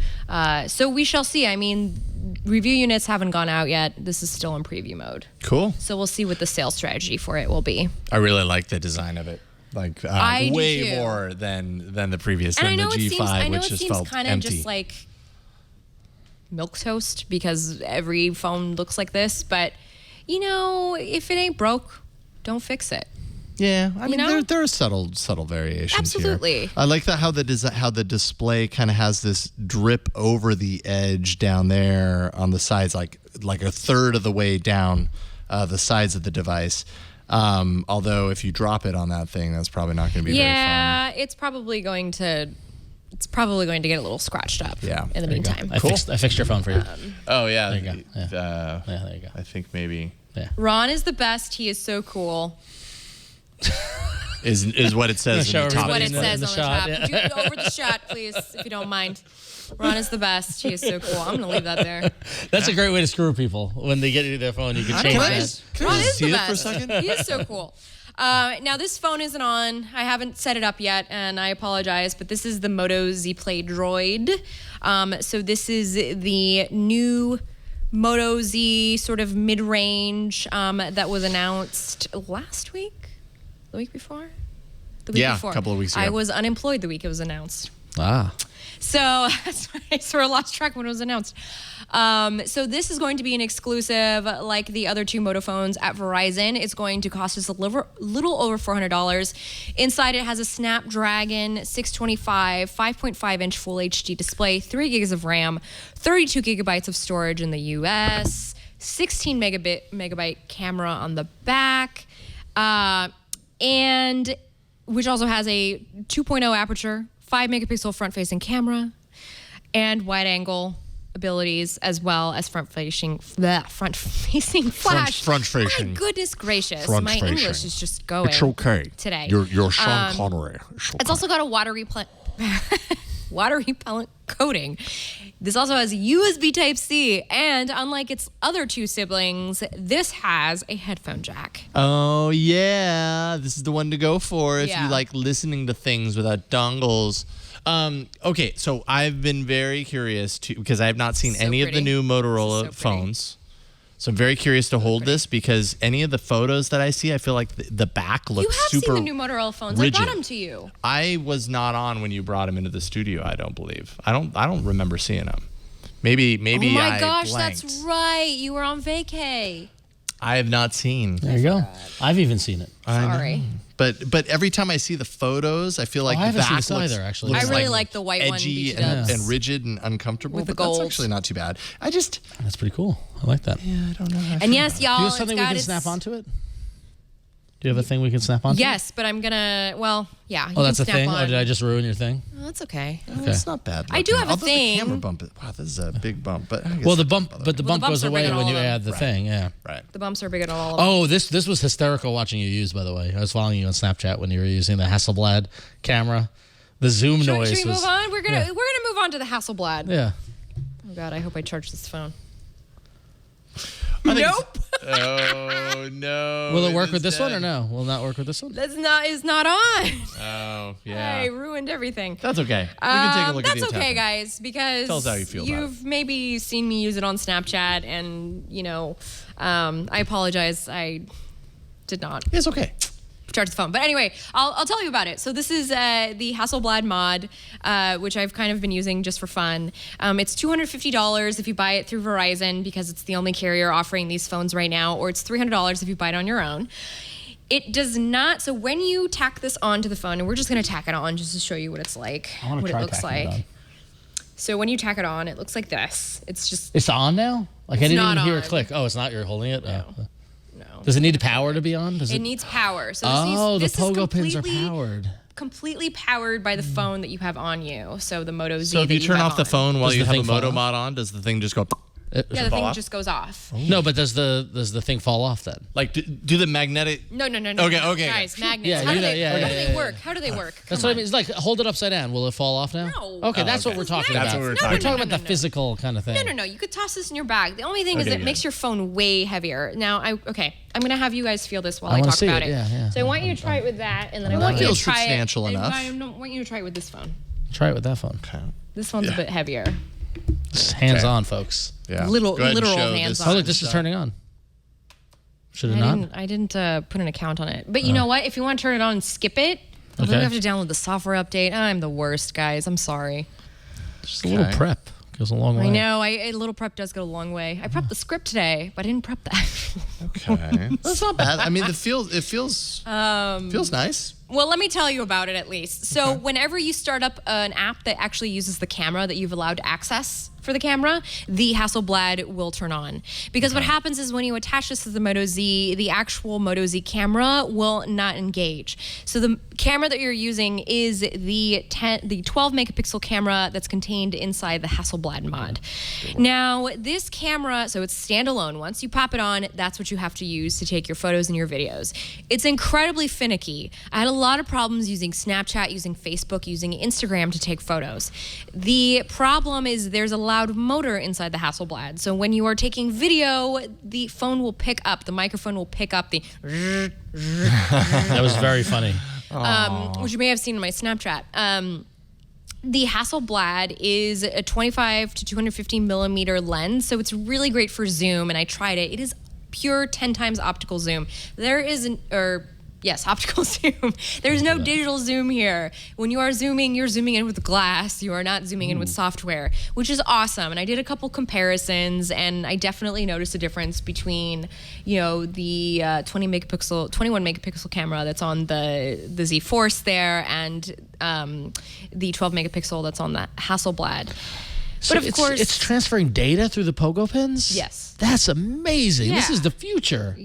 So we shall see. I mean, review units haven't gone out yet. This is still in preview mode. Cool. So we'll see what the sales strategy for it will be. I really like the design of it. I way do too. more than the previous, and than the G5, it which just seems felt kind of empty. just like milquetoast because every phone looks like this. But, if it ain't broke, don't fix it. Yeah, I mean there are subtle variations. Absolutely. Here. I like that how the display kind of has this drip over the edge down there on the sides, like a third of the way down the sides of the device. Although if you drop it on that thing, that's probably not going to be very fun. Yeah, it's probably going to get a little scratched up. Yeah. In the meantime. I fixed your phone for you. Oh yeah, there you go. Yeah, there you go. I think maybe Ron is the best. He is so cool. is what it says in the top. What it says on the shot, top. yeah. Do over the shot, please, if you don't mind. Ron is the best. He is so cool. I'm going to leave that there. That's a great way to screw people. When they get their phone, you can change that. Ron is see the it best. for a second? He is so cool. Now, this phone isn't on. I haven't set it up yet, and I apologize, but this is the Moto Z Play Droid. So this is the new Moto Z sort of mid-range that was announced last week? The week before? The week before. A couple of weeks ago. I was unemployed the week it was announced. Ah. So that's why I sort of lost track when it was announced. So this is going to be an exclusive like the other two Moto phones at Verizon. It's going to cost us a little over $400. Inside it has a Snapdragon 625 5.5-inch Full HD display, 3 gigs of RAM, 32 gigabytes of storage in the US, 16 megabyte camera on the back, and which also has a 2.0 aperture, 5 megapixel front-facing camera, and wide-angle abilities, as well as front-facing flash. Front-facing. Oh my goodness gracious, my Front-facing. English is just going. It's okay today. You're Sean Connery. It's also got a water repellent coating. This also has USB Type-C, and unlike its other two siblings, this has a headphone jack. Oh yeah, this is the one to go for if Yeah. you like listening to things without dongles. Okay, so I've been very curious because I have not seen So any of the pretty. new Motorola So pretty. phones. So I'm very curious to hold this because any of the photos that I see, I feel like the back looks You have super seen the new Motorola phones. rigid. I brought them to you. I was not on when you brought them into the studio. I don't believe. I don't remember seeing them. Maybe. Oh my I gosh, blanked. that's right. You were on vacay. I have not seen. There you go. I've even seen it. Sorry. But every time I see the photos, I feel like I the haven't seen back this looks, either, actually. looks I really like the white one, edgy BT and dubs. rigid and uncomfortable. With the but gold. That's actually not too bad. That's pretty cool. I like that. I don't know. And yes, y'all, Do you have something we it's got can its- snap onto it? Do you have a thing we can snap on? Yes, but I'm gonna. Well, yeah. You Oh, that's can a snap thing. on. Or did I just ruin your thing? Oh, that's okay. Oh, it's not bad. I do looking. have a Although thing. The camera bump. This is a big bump, but I guess Well, the it's bump, not but the Well, the bump goes bumps are away big on when all you of them. add the thing. Yeah. right. The bumps are big on all of them. Oh, this was hysterical watching you use. By the way, I was following you on Snapchat when you were using the Hasselblad camera. The zoom Should, noise should we was. move on? We're gonna move on to the Hasselblad. Yeah. Oh God, I hope I charge this phone. Nope. Oh no. Will it work with this one or no? Will it not work with this one? That's not. It's not on. Oh yeah. I ruined everything. That's okay. We can take a look at the That's okay, attachment. guys, because Tell us how you feel about you've maybe seen me use it on Snapchat, and I apologize. I did not It's okay. charge the phone. But anyway, I'll tell you about it. So this is the Hasselblad mod, which I've kind of been using just for fun. It's $250 if you buy it through Verizon because it's the only carrier offering these phones right now, or it's $300 if you buy it on your own. It does not, so when you tack this onto the phone, and we're just gonna tack it on just to show you what it's like, what it looks like. So when you tack it on, it looks like this. It's just, It's on now? Like I It's didn't not even hear on. it click. Oh, it's not. You're holding it. No. Oh. Does it need power to be on? Does it it? needs power. So Oh, this the is pogo pins are completely- powered. completely powered by the phone that you have on you. So the Moto Z. So if that you turn have off the on. phone while Does you the have a thing fall Moto off? mod on, does the thing just go? Yeah, the fall thing off? just goes off. No, but does the thing fall off then? Like do the magnetic? No. Okay. Guys, magnets. Yeah, how you do know, they, yeah, how yeah, do yeah, they yeah. work? How do they work? That's Come what I on. mean. It's like hold it upside down. Will it fall off now? No. Okay, that's okay. what we're talking That's about. what we're No, talking We're talking no, about the no. physical kind of thing. No. You could toss this in your bag. The only thing is Okay, it yeah. makes your phone way heavier. Now, I'm gonna have you guys feel this while I I wanna talk see about it, it. yeah. So I want you to try it with that, and then I Well, want that you to feels try substantial it. enough. I want you to try it with this phone. Try it with that phone. Okay. This one's a bit heavier. Hands on, folks. Yeah. Literal Go ahead and show hands this on. Oh, look, this is turning on. Should it I not? didn't put an account on it. But you know what? If you want to turn it on and skip it, then Okay. you have to download the software update. I'm the worst, guys. I'm sorry. Just a little Okay. prep goes a long way. I know. A little prep does go a long way. I prepped the script today, but I didn't prep that. Okay. That's not bad. I mean, it feels nice. Well, let me tell you about it at least. So whenever you start up an app that actually uses the camera that you've allowed access for the camera, the Hasselblad will turn on. Because what happens is when you attach this to the Moto Z, the actual Moto Z camera will not engage. So the camera that you're using is the 12 megapixel camera that's contained inside the Hasselblad mod. Now, this camera, so it's standalone. Once you pop it on, that's what you have to use to take your photos and your videos. It's incredibly finicky. I had a lot of problems using Snapchat, using Facebook, using Instagram to take photos. The problem is there's a loud motor inside the Hasselblad. So when you are taking video, the phone will pick up, the microphone will pick up the That was very funny. which you may have seen in my Snapchat. The Hasselblad is a 25 to 250 millimeter lens, so it's really great for zoom, and I tried it. It is pure 10 times optical zoom. Yes, optical zoom. There's no digital zoom here. When you are zooming, you're zooming in with glass. You are not zooming in with software, which is awesome. And I did a couple comparisons, and I definitely noticed a difference between, the 21 megapixel camera that's on the Z Force there, and the 12 megapixel that's on the Hasselblad. So But of course, it's transferring data through the pogo pins? Yes. That's amazing. This Yeah. is the future.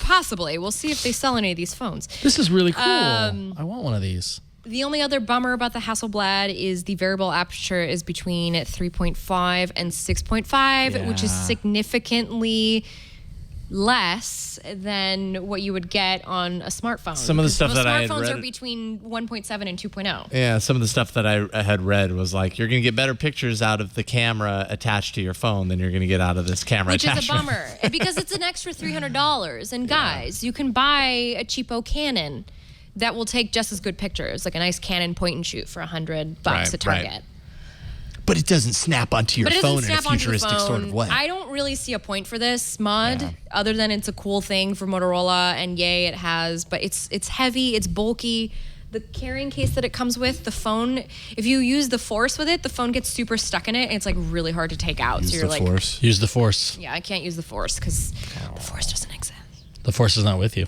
possibly. We'll see if they sell any of these phones. This is really cool. I want one of these. The only other bummer about the Hasselblad is the variable aperture is between 3.5 and 6.5, which is significantly less than what you would get on a smartphone. Some of the stuff that I had smartphones read- are between 1.7 and 2.0. Yeah, some of the stuff that I had read was like, you're going to get better pictures out of the camera attached to your phone than you're going to get out of this camera Which is a attachment. bummer because it's an extra $300. And guys, you can buy a cheapo Canon that will take just as good pictures, like a nice Canon point and shoot for $100 Right, at Target. right. But it doesn't snap onto your But it phone doesn't in a snap onto the futuristic sort of phone. way. I don't really see a point for this mod, other than it's a cool thing for Motorola, and yay, it has. But it's heavy, it's bulky. The carrying case that it comes with, the phone, if you use the Force with it, the phone gets super stuck in it, and it's like really hard to take out. Use so you're the like, force. Use the Force. yeah, I can't use the Force because the Force doesn't exist. The Force is not with you.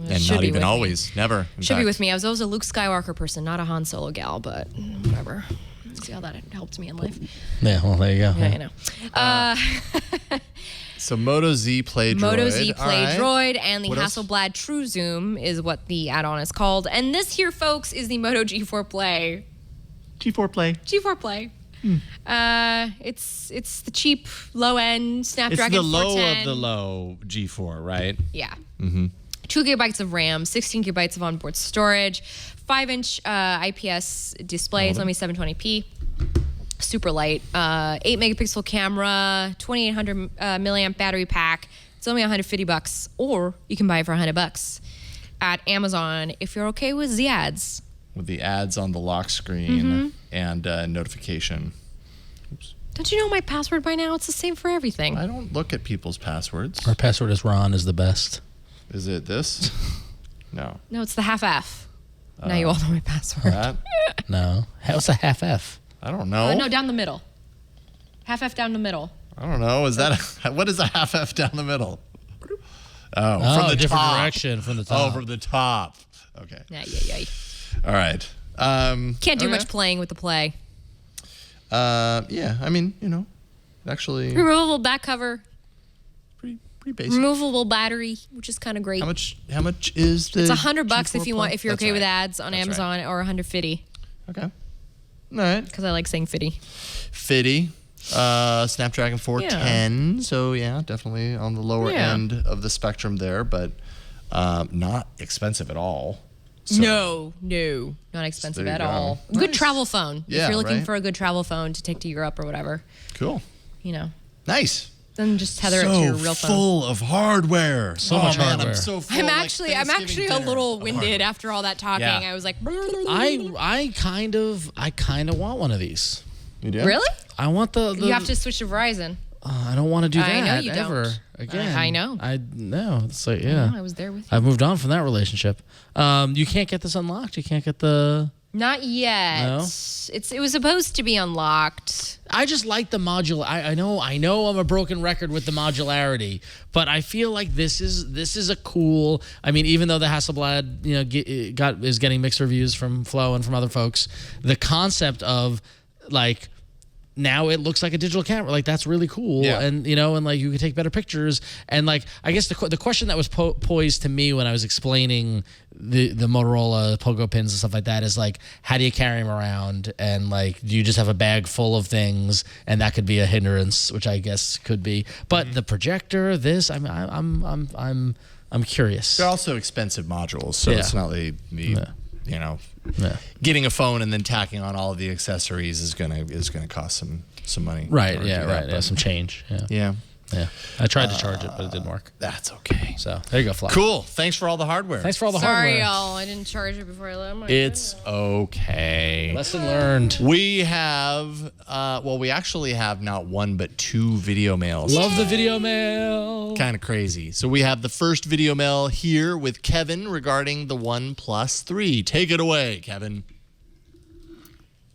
And should not be even with me. always. Never. in Should be fact. with me. I was always a Luke Skywalker person, not a Han Solo gal, but whatever. See how that helped me in life. Yeah, well, there you go. Yeah, I know. So Moto Z Play Droid. Moto Z Play All Droid, and the What else? Hasselblad True Zoom is what the add-on is called. And this here, folks, is the Moto G4 Play. G4 Play. G4 Play. It's the cheap, low-end It's Snapdragon the low 410. of the low G4, right? Yeah. 2 gigabytes of RAM, 16 gigabytes of onboard storage, 5-inch IPS display. It's only 720p. Super light. 8-megapixel camera, 2800 milliamp battery pack. It's only $150, or you can buy it for $100 at Amazon if you're okay with the ads. With the ads on the lock screen and notification. Oops. Don't you know my password by now? It's the same for everything. I don't look at people's passwords. Our password is Ron is the best. Is it this? No. No, it's the half F. Now you all know my password. That? No. What's a half F? I don't know. No, down the middle. Half F down the middle. I don't know. Is that what is a half F down the middle? Oh, Oh, from the different top. direction from the top. Oh, from the top. Okay. Yeah. All right. Can't do okay. much playing with the Play. Yeah. I mean, actually, Removable back cover, pretty basic. removable battery, which is kind of great. How much is the? It's $100 if G4 you want, Play? if you're That's okay with right. ads on That's Amazon, or $150 Okay. All right. because I like saying fitty. Fitty. Snapdragon 410. So yeah, definitely on the lower Yeah. end of the spectrum there, but not expensive at all. So, No, not expensive there you at go. all. Nice. Good travel phone. Yeah, if you're looking right? for a good travel phone to take to Europe or whatever, Cool. Nice. then just tether it to your real phone. full of hardware. So much man, hardware. I'm so full. I'm like actually a Thanksgiving dinner little of winded hardware. after all that talking. Yeah. I was like, I kind of want one of these. You do? really? I want the You have to switch to Verizon. I don't want to do that I know you ever don't. again. I know. I know. It's like yeah. I was there with you. I've moved on from that relationship. You can't get this unlocked. You can't get the. Not yet. No? It was supposed to be unlocked. I just like the modular. I know I'm a broken record with the modularity, but I feel like this is a cool. I mean, even though the Hasselblad is getting mixed reviews from Flo and from other folks, the concept of like. Now it looks like a digital camera. Like that's really cool, Yeah. and and like you can take better pictures. And like I guess the question that was posed to me when I was explaining the Motorola pogo pins and stuff like that is like, how do you carry them around? And like, do you just have a bag full of things, and that could be a hindrance, which I guess could be. But the projector, this, I'm curious. They're also expensive modules, so Yeah. it's not like me, Yeah. getting a phone and then tacking on all of the accessories is gonna cost some money. Right. Or Yeah. do Right. that, Yeah. Some change. Yeah. Yeah. Yeah. I tried to charge it, but it didn't work. That's okay. So there you go, Fly. Cool. Thanks for all the hardware. Thanks for all the Sorry, hardware. y'all. I didn't charge it before I left. It's okay. Lesson learned. We have, we actually have not one but two video mails. Love the video mail. Kind of crazy. So we have the first video mail here with Kevin regarding the OnePlus 3. Take it away, Kevin.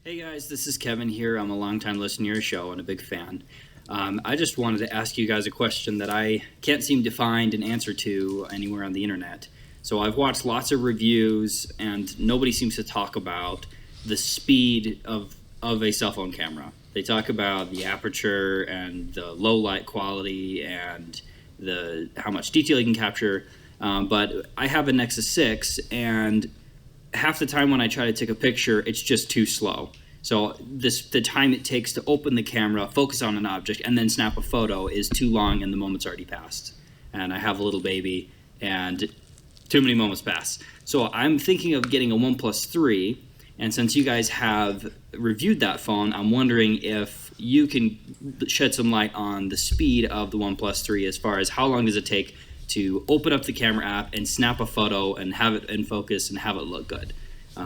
Hey guys, this is Kevin here. I'm a longtime listener to your show and a big fan. I just wanted to ask you guys a question that I can't seem to find an answer to anywhere on the internet. So I've watched lots of reviews and nobody seems to talk about the speed of a cell phone camera. They talk about the aperture and the low light quality and how much detail you can capture. But I have a Nexus 6 and half the time when I try to take a picture, it's just too slow. So the time it takes to open the camera, focus on an object, and then snap a photo is too long and the moment's already passed. And I have a little baby and too many moments pass. So I'm thinking of getting a OnePlus 3, and since you guys have reviewed that phone, I'm wondering if you can shed some light on the speed of the OnePlus 3 as far as how long does it take to open up the camera app and snap a photo and have it in focus and have it look good.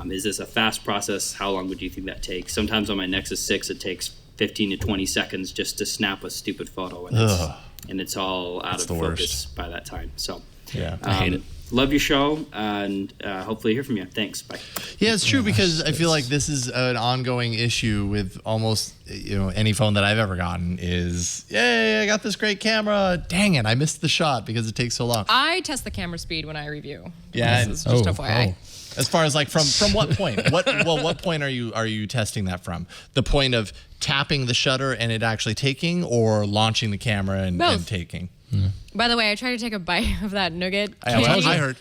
Is this a fast process? How long would you think that takes? Sometimes on my Nexus 6, it takes 15 to 20 seconds just to snap a stupid photo, and it's all out of focus by that time. So Yeah, I hate it. love your show, and hopefully hear from you. Thanks. Bye. Yeah, it's true because I feel like this is an ongoing issue with almost any phone that I've ever gotten is, yay, I got this great camera. Dang it, I missed the shot because it takes so long. I test the camera speed when I review. Yeah, This is just FYI. As far as like from what point? What point are you testing that from? The point of tapping the shutter and it actually taking, or launching the camera and taking? By the way, I tried to take a bite of that nougat I heard.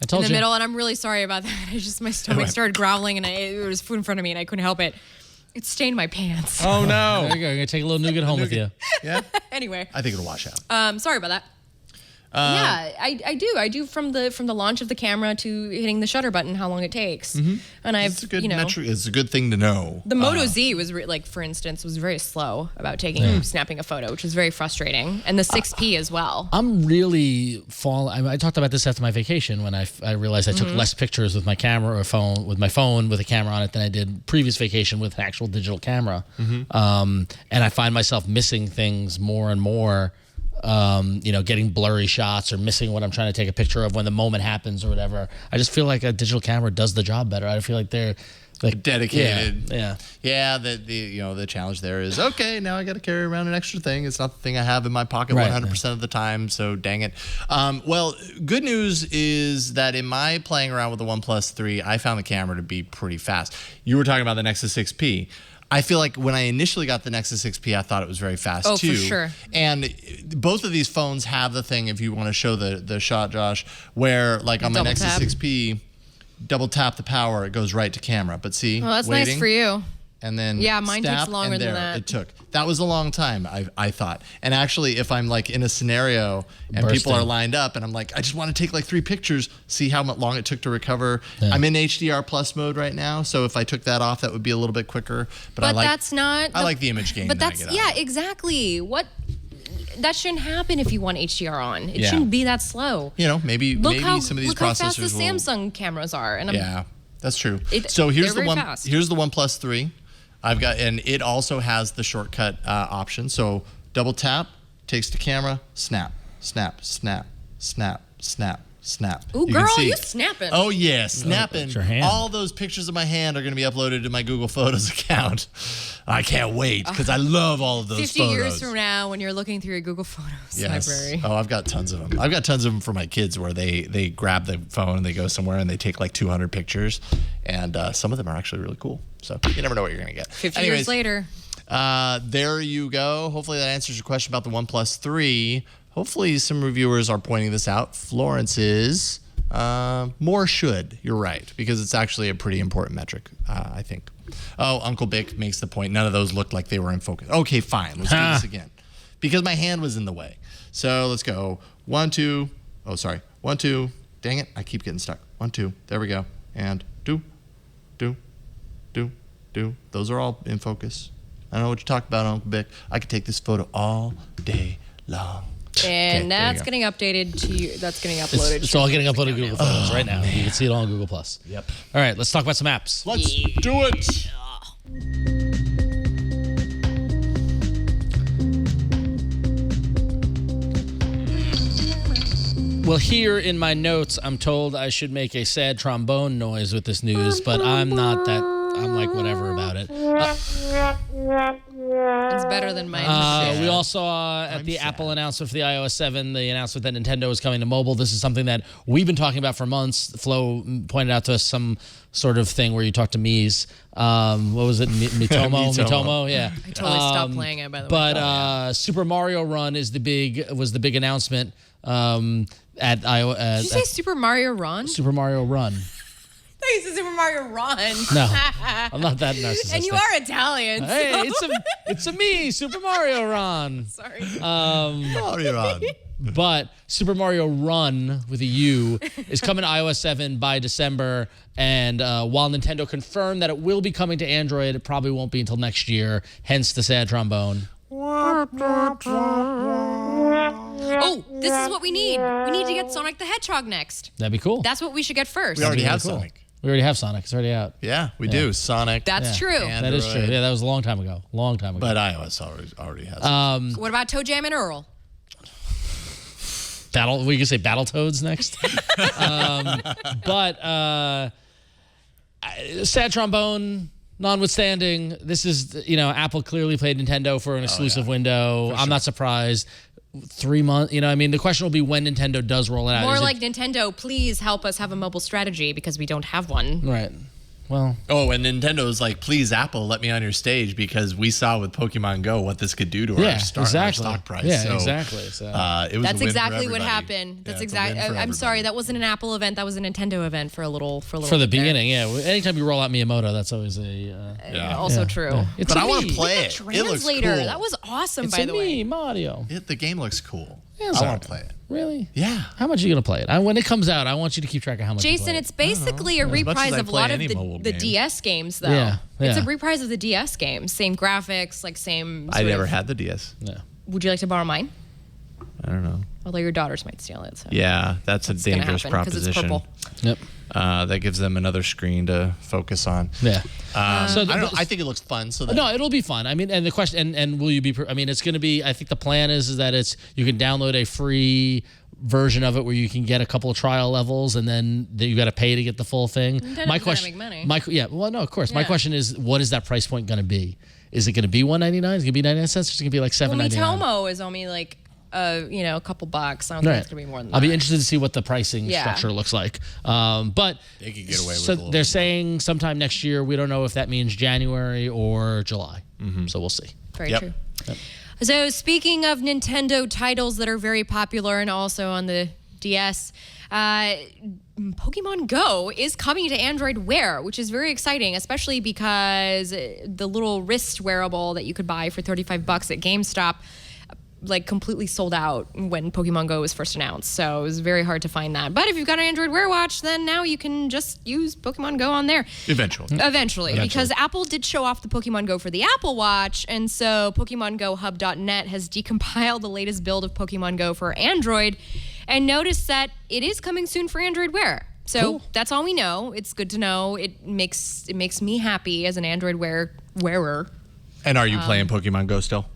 I told in the you. middle, and I'm really sorry about that. I just, my stomach started growling, and there was food in front of me, and I couldn't help it. It stained my pants. Oh no! There you go. You're gonna take a little nougat home with you. Yeah. Anyway, I think it'll wash out. sorry about that. Yeah, I do from the launch of the camera to hitting the shutter button, how long it takes. And I've, It's a good metric. It's a good thing to know. The Moto Z was for instance, was very slow about snapping a photo, which is very frustrating. And the 6P as well. I'm really falling. I talked about this after my vacation when I realized I took less pictures with my camera or phone with a camera on it than I did previous vacation with an actual digital camera. And I find myself missing things more and more. Getting blurry shots or missing what I'm trying to take a picture of when the moment happens or whatever. I just feel like a digital camera does the job better. I feel like they're like dedicated. Yeah. The challenge there is, okay, now I got to carry around an extra thing. It's not the thing I have in my pocket Right, 100% of the time. So dang it. Well, good news is that in my playing around with the OnePlus 3, I found the camera to be pretty fast. You were talking about the Nexus 6P. I feel like when I initially got the Nexus 6P, I thought it was very fast too. Oh, for sure. And both of these phones have the thing, if you want to show the shot, Josh, where like on my Nexus 6P, double tap the power, it goes right to camera. But see, Well, that's waiting, nice for you. and then Yeah, mine takes snap, longer and than there that. It took. That was a long time, I thought. And actually, if I'm like in a scenario and people are lined up and I'm like, I just want to take like 3 pictures, see how long it took to recover. Yeah. I'm in HDR plus mode right now, so if I took that off, that would be a little bit quicker. But that's not. I like the image gain. But that I that's get out. exactly. That shouldn't happen if you want HDR on. It shouldn't be that slow. Maybe some of these look how fast processors the Samsung cameras are. And that's true. So here's they're the very fast. Here's the OnePlus 3. And it also has the shortcut option. So double tap, takes to camera, snap, snap, snap, snap, snap, snap. Ooh, girl, you snapping. Oh yeah, snapping. your hand. All those pictures of my hand are going to be uploaded to my Google Photos account. I can't wait because I love all of those 50 photos. years from now, when you're looking through your Google Photos library. Oh, I've got tons of them. I've got tons of them for my kids where they grab the phone and they go somewhere and they take like 200 pictures. And some of them are actually really cool. So you never know what you're going to get. 50 years later. There you go. Hopefully that answers your question about the OnePlus 3. Hopefully some reviewers are pointing this out. Florence is. More should. You're right. Because it's actually a pretty important metric, I think. Oh, Uncle Bick makes the point. None of those looked like they were in focus. Okay, fine. Let's do this again. Because my hand was in the way. So let's go. 1, 2. Oh, sorry. 1, 2. Dang it. I keep getting stuck. 1, 2. There we go. And do. Those are all in focus. I don't know what you're talking about, Uncle Bick. I could take this photo all day long. And that's getting updated to you. That's getting uploaded. It's all getting uploaded to Google Photos right now. You can see it all on Google+. Yep. All right, let's talk about some apps. Let's do it. Well, here in my notes, I'm told I should make a sad trombone noise with this news, but I'm not that. I'm like whatever about it. It's better than mine. We all saw at the Apple announcement for the iOS 7, the announcement that Nintendo is coming to mobile. This is something that we've been talking about for months. Flo pointed out to us some sort of thing where you talk to Me's. What was it? Mitomo? Mitomo, yeah. I totally stopped playing it, by the way. But Super Mario Run was the big announcement at iOS. Did you say Super Mario Run? Super Mario Run. I said Super Mario Run. No, I'm not that narcissistic. And you are Italian. Hey, it's a me, Super Mario Run. Sorry. Mario Run. But Super Mario Run with a U is coming to iOS 7 by December. And while Nintendo confirmed that it will be coming to Android, it probably won't be until next year. Hence the sad trombone. Oh, this is what we need. We need to get Sonic the Hedgehog next. That'd be cool. That's what we should get first. We already have cool. Sonic. We already have Sonic. It's already out. Yeah, we do. Sonic. That's true. That is true. Android. Yeah, that was a long time ago. But iOS already has it. What about Toe Jam and Earl? We can say Battletoads next. Sad trombone. Notwithstanding, this is, Apple clearly played Nintendo for an exclusive window. I'm not surprised. 3 months, the question will be when Nintendo does roll it out. More like Nintendo, please help us have a mobile strategy because we don't have one. Right. Well. Oh, and Nintendo's like, please, Apple, let me on your stage because we saw with Pokemon Go what this could do to our stock price. Yeah, so, exactly. So. It was That's a win exactly for what everybody. happened. That's Yeah, it's a win exactly. for I'm sorry, everybody. that wasn't an Apple event. That was a Nintendo event for a little. For the beginning, yeah. Anytime you roll out Miyamoto, that's always a. Also true. Yeah. It's But a I want me. to play it. It looks cool. Translator. That was awesome, It's by a the way. me, Mario. The game looks cool. Yeah, I it's want alright. to play it. Really? Yeah. How much are you going to play it? When it comes out, I want you to keep track of how much you Jason, play it. it's basically a much as reprise I of a play lot of any mobile the game. DS games, though. Yeah, It's a yeah. reprise of the DS games. Same graphics, like same. I sort never of- had the DS. No. Would you like to borrow mine? I don't know. Although your daughters might steal it. So. Yeah, that's a It's gonna dangerous happen 'cause proposition. it's purple. Yep. That gives them another screen to focus on. Yeah. Uh, I don't know. I think it looks fun. So that No, it'll be fun. I mean, and the question, and will you be? It's going to be. I think the plan is that you can download a free version of it where you can get a couple of trial levels, and then you got to pay to get the full thing. Nintendo's My gotta question, make money. Well, no, of course. My Yeah. question is, what is that price point going to be? Is it going to be $199? Is it going to be 99 cents? Or is it going to be like $7.99? Well, Mitomo is only like a couple bucks. I don't think it's gonna be more than that. I'll be interested to see what the pricing Yeah. structure looks like. But they could get away with so a little they're bit. saying sometime next year. We don't know if that means January or July. So we'll see. Very Yep. true. So speaking of Nintendo titles that are very popular and also on the DS, Pokemon Go is coming to Android Wear, which is very exciting, especially because the little wrist wearable that you could buy for $35 at GameStop like completely sold out when Pokemon Go was first announced. So it was very hard to find that. But if you've got an Android Wear watch, then now you can just use Pokemon Go on there. Eventually, because Apple did show off the Pokemon Go for the Apple Watch, and so PokemonGoHub.net has decompiled the latest build of Pokemon Go for Android, and noticed that it is coming soon for Android Wear. So that's all we know. It's good to know. It makes me happy as an Android wearer. And are you playing Pokemon Go still?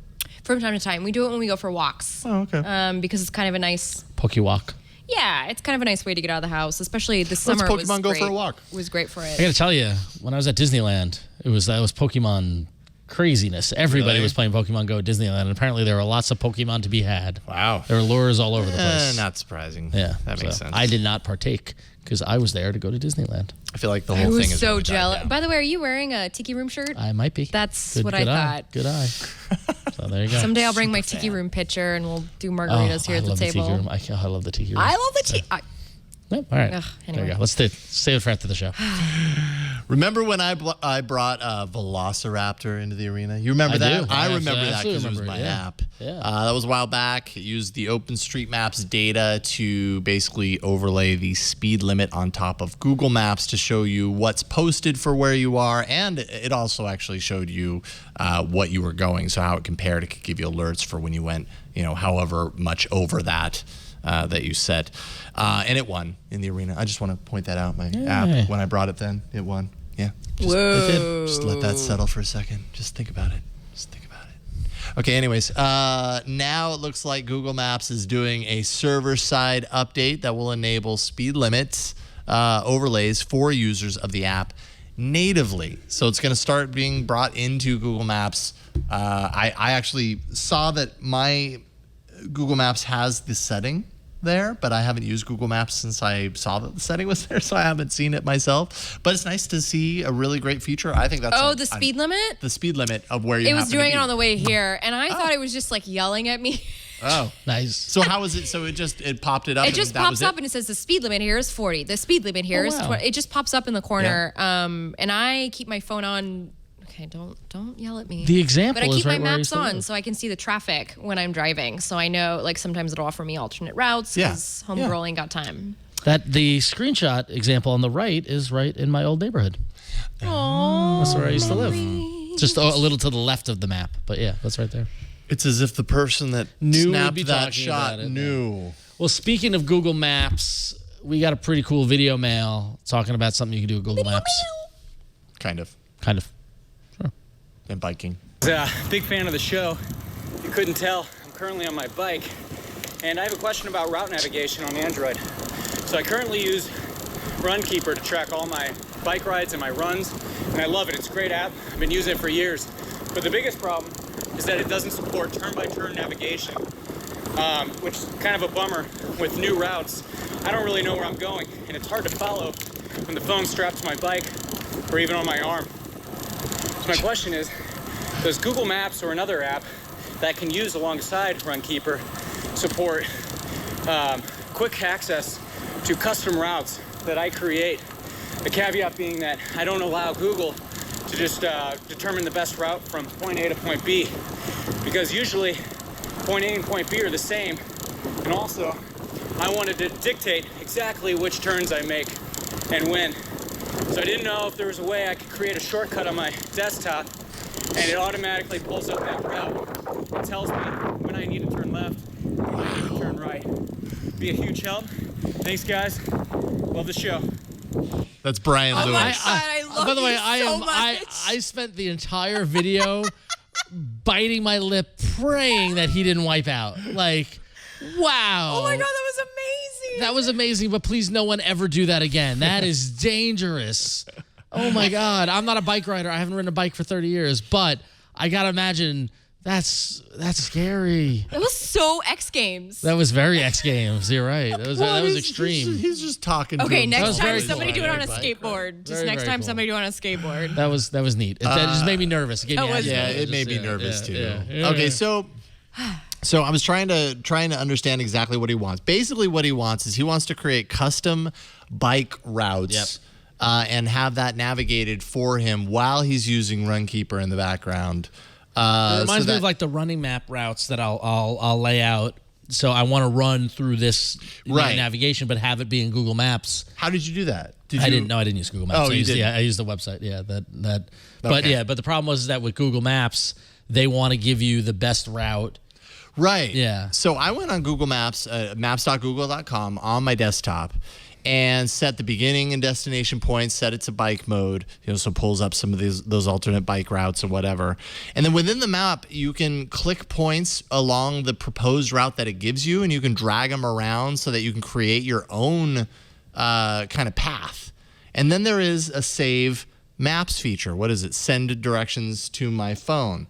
From time to time, we do it when we go for walks. Oh, okay. Because it's kind of a nice. Pokewalk. Yeah, it's kind of a nice way to get out of the house, especially this Let's summer. Pokemon was go great. for a walk. Was great for I it. got to tell you, when I was at Disneyland, that was Pokemon craziness. Everybody Really? was playing Pokemon Go at Disneyland, and apparently there were lots of Pokemon to be had. Wow. There were lures all over the place. Not surprising. Yeah, That makes so sense. I did not partake because I was there to go to Disneyland. I feel like the I whole thing was is so really died jealous. down. By the way, are you wearing a Tiki Room shirt? I might be. That's what I eye. thought. Good eye. So there you go. Someday I'll bring my Tiki Room pitcher and we'll do margaritas here I at the love table. Tiki Room. I love the Tiki Room. I love the Tiki. Nope. All right. Ugh, There anyway. you go. Let's save it for after the show. Remember when I brought a Velociraptor into the arena? You remember I that? do. I I remember that absolutely because it was remember my it, yeah. app. Yeah. That was a while back. It used the OpenStreetMaps data to basically overlay the speed limit on top of Google Maps to show you what's posted for where you are, and it also actually showed you what you were going, so how it compared. It could give you alerts for when you went, however much over that you set. And it won in the arena. I just want to point that out. My app, when I brought it then, it won. Yeah. Just let that settle for a second. Just think about it. Okay, anyways, now it looks like Google Maps is doing a server-side update that will enable speed limits overlays for users of the app natively. So it's going to start being brought into Google Maps. I actually saw that my Google Maps has this setting there, but I haven't used Google Maps since I saw that the setting was there, so I haven't seen it myself. But it's nice to see a really great feature. I think that's the speed limit? The speed limit of where you It was happen to doing be. it on the way here, and I thought it was just like yelling at me. Oh, nice. So how is it? So it popped it up. It just and that pops was up and it says the speed limit here is 40. The speed limit here is wow. 20. It just pops up in the corner. And I keep my phone on. Okay, don't yell at me. The example But I is keep right my where I maps used to on live. so I can see the traffic when I'm driving. So I know, like, sometimes it'll offer me alternate routes because homegirl ain't got time. The screenshot example on the right is right in my old neighborhood. Aww. That's where I used to live. Just a little to the left of the map, but yeah, that's right there. It's as if the person that Knew we'd snapped be that talking shot about it. knew. Well, speaking of Google Maps, we got a pretty cool video mail talking about something you can do with Google Maps. Kind of. And biking. Big fan of the show. If you couldn't tell, I'm currently on my bike And I have a question about route navigation on Android. So I currently use Runkeeper to track all my bike rides and my runs, and I love it. It's a great app. I've been using it for years. But the biggest problem is that it doesn't support turn-by-turn navigation, which is kind of a bummer with new routes. I don't really know where I'm going, and it's hard to follow when the phone's strapped to my bike or even on my arm. So my question is, does Google Maps or another app that I can use alongside Runkeeper support quick access to custom routes that I create? The caveat being that I don't allow Google to just determine the best route from point A to point B, because usually point A and point B are the same, and also I wanted to dictate exactly which turns I make and when. So I didn't know if there was a way I could create a shortcut on my desktop and it automatically pulls up that route and tells me when I need to turn left, when I need to turn right. Be a huge help. Thanks, guys. Love the show. That's Brian Lewis. My God, I love By the way, you so much. I spent the entire video biting my lip, praying that he didn't wipe out. Like, wow. Oh my God, that was amazing. That was amazing, but please no one ever do that again. That is dangerous. Oh my God. I'm not a bike rider. I haven't ridden a bike for 30 years, but I gotta imagine that's scary. That was so X Games. That was very X Games. You're right. That was extreme. He's just talking. Okay, to next time very somebody cool. do it on a Bike, skateboard. Just Very, next very time cool. somebody do it on a skateboard. That was neat. That just made me nervous. It gave me That was- Yeah, agita. it made me Yeah, nervous too. yeah. Okay, so I was trying to understand exactly what he wants. Basically, what he wants is he wants to create custom bike routes. Yep. And have that navigated for him while he's using Runkeeper in the background. It reminds me of like the running map routes that I'll lay out. So I want to run through this navigation, but have it be in Google Maps. How did you do that? I didn't use Google Maps. Oh, you didn't? I used the website. Yeah, that. But Okay. yeah, but the problem was that with Google Maps, they want to give you the best route. Right. Yeah. So I went on Google Maps, maps.google.com on my desktop, and set the beginning and destination points, set it to bike mode, so it pulls up some of those alternate bike routes or whatever. And then within the map, you can click points along the proposed route that it gives you, and you can drag them around so that you can create your own kind of path. And then there is a save maps feature. What is it? Send directions to my phone.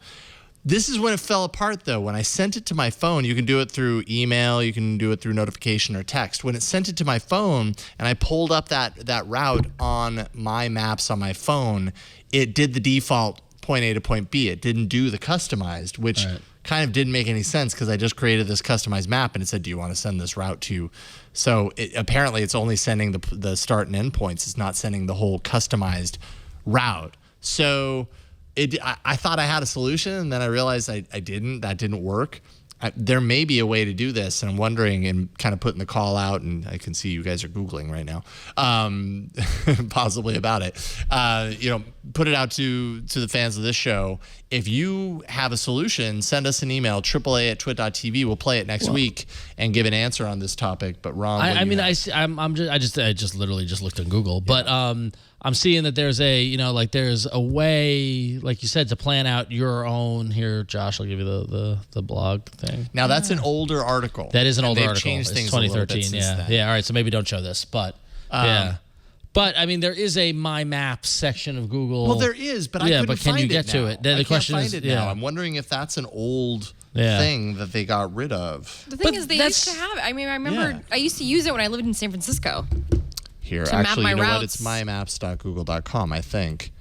This is when it fell apart, though. When I sent it to my phone, you can do it through email, you can do it through notification or text. When it sent it to my phone and I pulled up that route on my maps on my phone, it did the default point A to point B. It didn't do the customized, which kind of didn't make any sense because I just created this customized map and it said, do you want to send this route to? So apparently it's only sending the start and end points. It's not sending the whole customized route. So I thought I had a solution, and then I realized I didn't. That didn't work. There may be a way to do this, and I'm wondering and kind of putting the call out, and I can see you guys are Googling right now, possibly about it. Put it out to the fans of this show. If you have a solution, send us an email, AAA@twit.tv. We'll play it next week and give an answer on this topic. But Ron, I just literally just looked on Google, but I'm seeing that there's there's a way, like you said, to plan out your own. Here, Josh, I'll give you the blog thing. Now that's an older article. That is an older they've article. Changed it's things 2013. Yeah. All right. So maybe don't show this, but yeah. But I mean, there is a My Maps section of Google. Well, there is, but I couldn't but can find you get it to now. it? The I question can't is, find it now. I'm wondering if that's an old thing that they got rid of. The thing is, they used to have it. I mean, I remember I used to use it when I lived in San Francisco. Here, to map actually, my you know what? routes. It's mymaps.google.com, I think.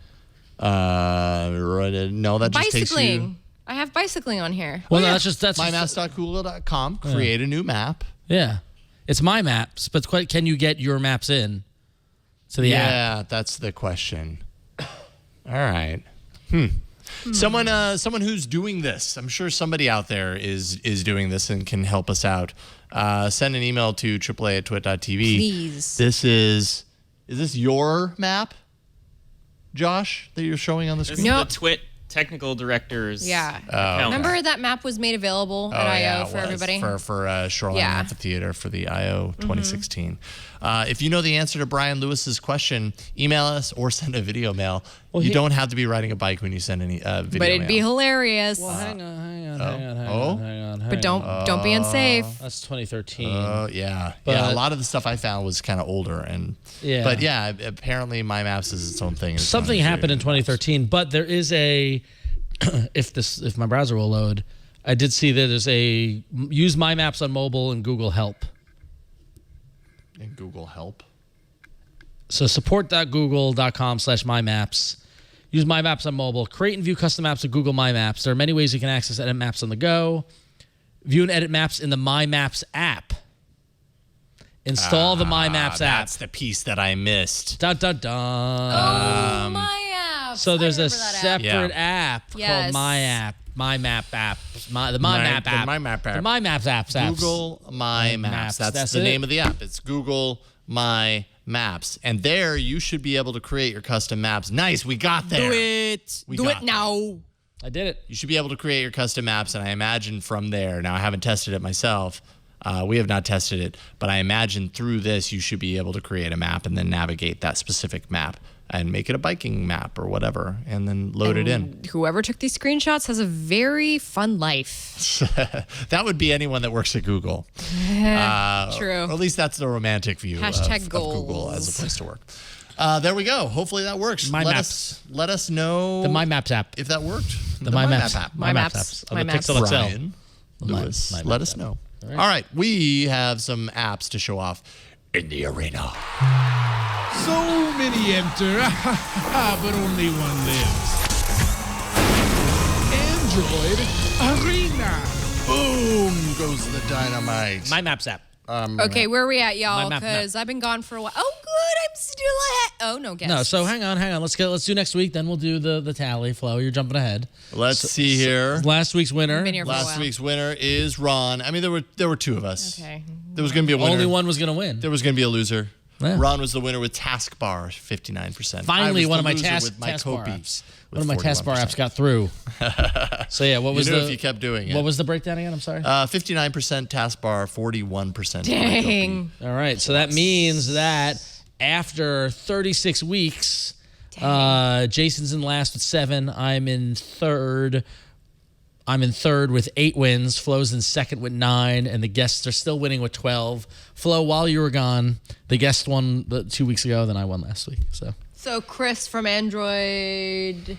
No, that just takes you. Bicycling. I have bicycling on here. Well, no, that's mymaps.google.com. Create a new map. Yeah, it's My Maps, but can you get your maps in to the app? Yeah, that's the question. All right. Someone who's doing this. I'm sure somebody out there is doing this and can help us out. Send an email to AAA@twit.tv. Please. Is this your map, Josh, that you're showing on the This screen? is the technical director's Yeah. account. Remember that map was made available at I.O. for everybody? For Shoreline Amphitheater for the I.O. 2016. If you know the answer to Brian Lewis's question, email us or send a video mail. You don't have to be riding a bike when you send any video mail. But it'd be hilarious. Well, hang on. But don't be unsafe. That's 2013. Yeah. But, a lot of the stuff I found was kind of older. But apparently My Maps is its own thing. Something happened in 2013, but there is a, if my browser will load, I did see that there's a use My Maps on mobile and Google Help. And Google Help. So support.google.com/mymaps. Use My Maps on mobile. Create and view custom maps with Google My Maps. There are many ways you can access edit maps on the go. View and edit maps in the My Maps app. Install the My Maps app. That's the piece that I missed. Dun, dun, dun. Oh, My App. So there's a separate app called My App. My Map app. The My Map app. The My Map app. The My Maps apps. Google My Maps. That's the name of the app. It's Google My Maps. And there you should be able to create your custom maps. Nice. We got there. Do it. Do it now. I did it. You should be able to create your custom maps. And I imagine from there, now I haven't tested it myself. We have not tested it, but I imagine through this, you should be able to create a map and then navigate that specific map and make it a biking map or whatever, and then load it in. Whoever took these screenshots has a very fun life. That would be anyone that works at Google. True. Or at least that's the romantic view of Google as a place to work. There we go. Hopefully that works. My Maps. Let us know The My Maps app. if that worked. The My Maps app. My Maps apps. On the Pixel XL. Brian Lewis, My let Maps us know. All right, we have some apps to show off in the arena. So many enter, but only one lives. Android Arena. Boom goes the dynamite. My Maps app. Okay, where are we at, y'all? My Map. Because I've been gone for a while. Oh, good. I'm still ahead. Oh, no, guess. No, so hang on. Let's do next week. Then we'll do the tally. Flo, you're jumping ahead. Let's see here. Last week's winner. Been here for a Last while. week's winner is Ron. I mean, there were two of us. Okay. There was going to be a winner. Only one was going to win. There was going to be a loser. Yeah. Ron was the winner with Taskbar, 59%. Finally, one of my taskbar Kopi apps. with One of my 41%. taskbar apps got through. So yeah, what was if you kept doing it. What was the breakdown again? I'm sorry. 59% Taskbar, 41%. Dang. All right, so that means that after 36 weeks, Jason's in last with 7. I'm in third with 8 wins. Flo's in second with 9, and the guests are still winning with 12. Flo, while you were gone, the guest won 2 weeks ago, then I won last week. So Chris from Android.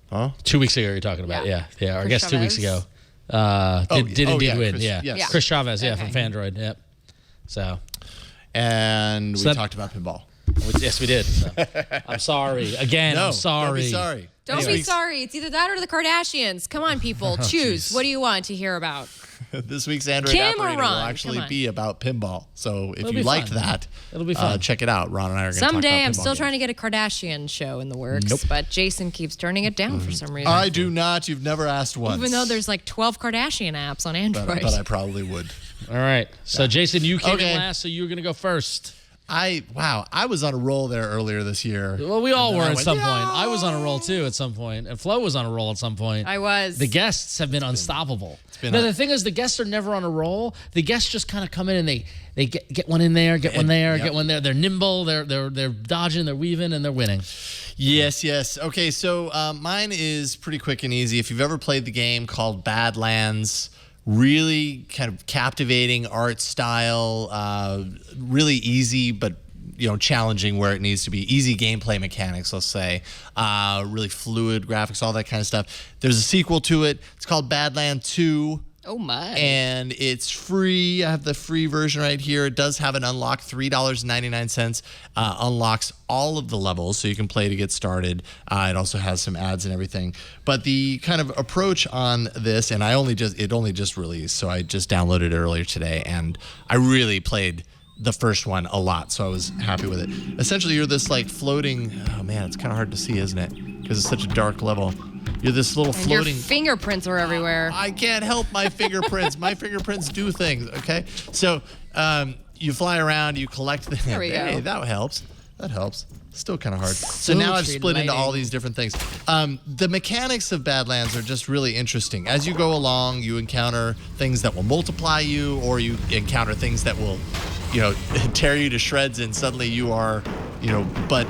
Huh? 2 weeks ago, you're talking about, yeah. Our Chris guest 2 weeks Chavez. ago did indeed win, Chris, yeah. yes. Chris Chavez, Okay. from Fandroid, yep. So, And we So that- talked about pinball. yes, we did. So, I'm sorry. Again, No, I'm sorry. Don't be sorry. Don't be sorry. It's either that or the Kardashians. Come on, people. Choose. jeez. What do you want to hear about? This week's Android Kim or Operator will Ron? actually Come on. be about pinball. So if It'll you be liked fun. that, It'll be fun. check it out. Ron and I are going to talk about Someday I'm pinball still games. trying to get a Kardashian show in the works, Nope. but Jason keeps turning it down for some reason. I do not. You've never asked once. Even though there's like 12 Kardashian apps on Android. But I probably would. All right. So, Jason, you came Okay. in last, so you were going to go first. I was on a roll there earlier this year. Well, we all And were then I at went, some point. I was on a roll, too, at some point. And Flo was on a roll at some point. I was. The guests have been unstoppable. been No, a- the thing is, the guests are never on a roll. The guests just kind of come in and they get one in there, get one there, yep. get one there. They're nimble, they're dodging, they're weaving, and they're winning. Yes. Okay, so mine is pretty quick and easy. If you've ever played the game called Badlands, really kind of captivating art style, really easy, but challenging where it needs to be. Easy gameplay mechanics, let's say. Really fluid graphics, all that kind of stuff. There's a sequel to it. It's called Badlands 2. Oh my. And it's free. I have the free version right here. It does have an unlock, $3.99. Unlocks all of the levels, so you can play to get started. It also has some ads and everything. But the kind of approach on this, and it only just released, so I just downloaded it earlier today, and I really played the first one a lot, so I was happy with it. Essentially, you're this like floating. Oh man, it's kind of hard to see, isn't it? Because it's such a dark level. You're this little And your floating. fingerprints are everywhere. I can't help my fingerprints. My fingerprints do things. Okay, so you fly around, you collect the. There we Hey, go. that helps. That helps. Still kind of hard. So now I've split into all these different things. The mechanics of Badlands are just really interesting. As you go along, you encounter things that will multiply you, or you encounter things that will, tear you to shreds, and suddenly you are, but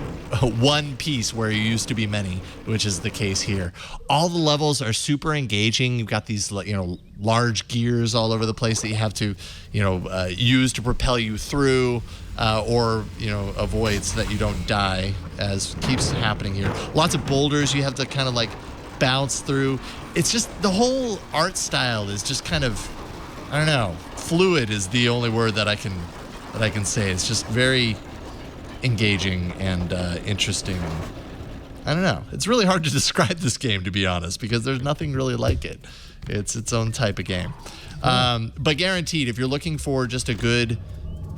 one piece where you used to be many, which is the case here. All the levels are super engaging. You've got these, large gears all over the place that you have to, use to propel you through. Or avoid so that you don't die, as keeps happening here. Lots of boulders you have to kind of bounce through. It's just the whole art style is just kind of, I don't know, fluid is the only word that I can say. It's just very engaging and interesting. I don't know. It's really hard to describe this game, to be honest, because there's nothing really like it. It's its own type of game. But guaranteed, if you're looking for just a good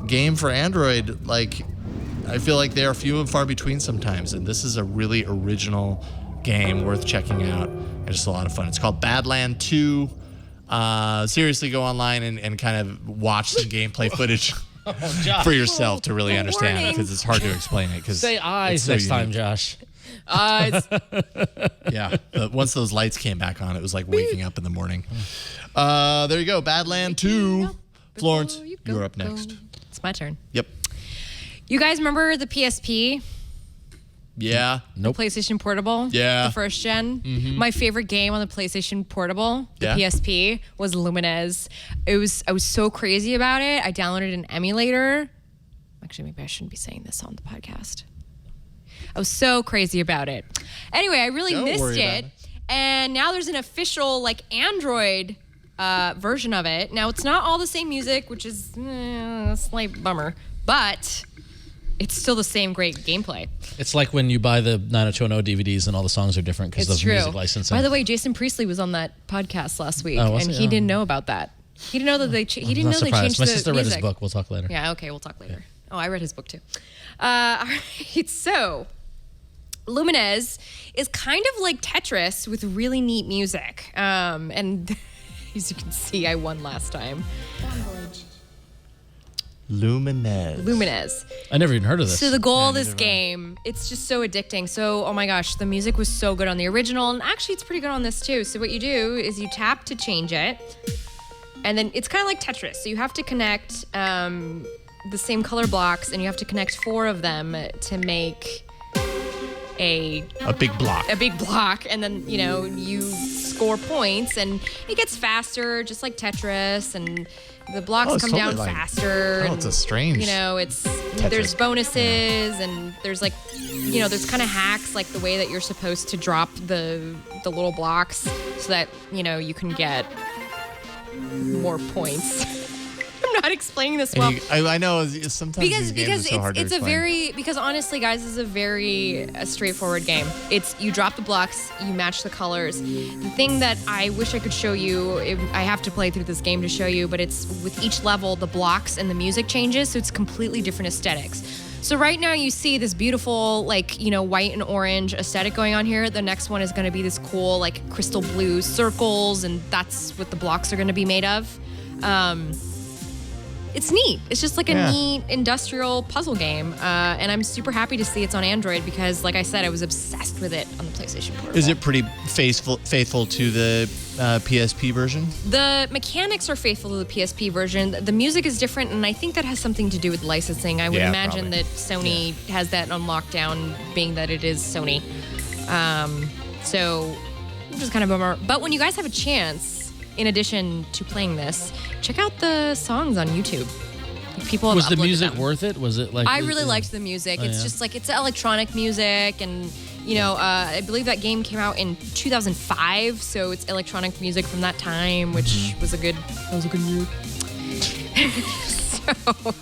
game for Android, I feel like they are few and far between sometimes, and this is a really original game worth checking out, and just a lot of fun. It's called Badland 2. Seriously, go online and kind of watch some gameplay footage for yourself to really understand, because it's hard to explain it. Say eyes next time, Josh. Eyes. Yeah. Once those lights came back on, it was like waking up in the morning. There you go, Badland 2. Florence, you're up next. It's my turn. Yep. You guys remember the PSP? Yeah. Nope. The PlayStation Portable? Yeah. The first gen? Mm-hmm. My favorite game on the PlayStation Portable, the Yeah. PSP, was Lumines. I was so crazy about it. I downloaded an emulator. Actually, maybe I shouldn't be saying this on the podcast. I was so crazy about it. Anyway, I really missed it. And now there's an official Android version of it. Now, it's not all the same music, which is a slight bummer, but it's still the same great gameplay. It's like when you buy the 90210 DVDs and all the songs are different because of music licensing. By the way, Jason Priestley was on that podcast last week, and he didn't know about that. He didn't know that they changed the music. My sister read his book. We'll talk later. Yeah, okay, we'll talk later. Oh, I read his book too. All right, so Lumines is kind of like Tetris with really neat music. And as you can see, I won last time. Lumines. I never even heard of this. So the goal of this game, it's just so addicting. So, oh my gosh, the music was so good on the original, and actually it's pretty good on this too. So what you do is you tap to change it, and then it's kind of like Tetris. So you have to connect the same color blocks, and you have to connect 4 of them to make a big block. A big block, and then you score points, and it gets faster, just like Tetris, and the blocks come down faster. Oh, it's a strange. There's bonuses, and there's there's kind of hacks, like the way that you're supposed to drop the little blocks so that you can get more points. I'm not explaining this well. I know sometimes these games are so hard to explain. Because honestly, guys, this is a very straightforward game. It's you drop the blocks, you match the colors. The thing that I wish I could show you, I have to play through this game to show you, but it's with each level, the blocks and the music changes, so it's completely different aesthetics. So right now you see this beautiful, white and orange aesthetic going on here. The next one is going to be this cool, crystal blue circles, and that's what the blocks are going to be made of. It's neat. It's just a neat industrial puzzle game. And I'm super happy to see it's on Android because, like I said, I was obsessed with it on the PlayStation Portable. Is it pretty faithful to the PSP version? The mechanics are faithful to the PSP version. The music is different, and I think that has something to do with licensing. I would imagine that Sony has that on lockdown, being that it is Sony. So, which is kind of a bummer. But when you guys have a chance, in addition to playing this, check out the songs on YouTube. People was the music worth it? Was it I really liked the music. It's just it's electronic music, and I believe that game came out in 2005, so it's electronic music from that time, which was a good year. So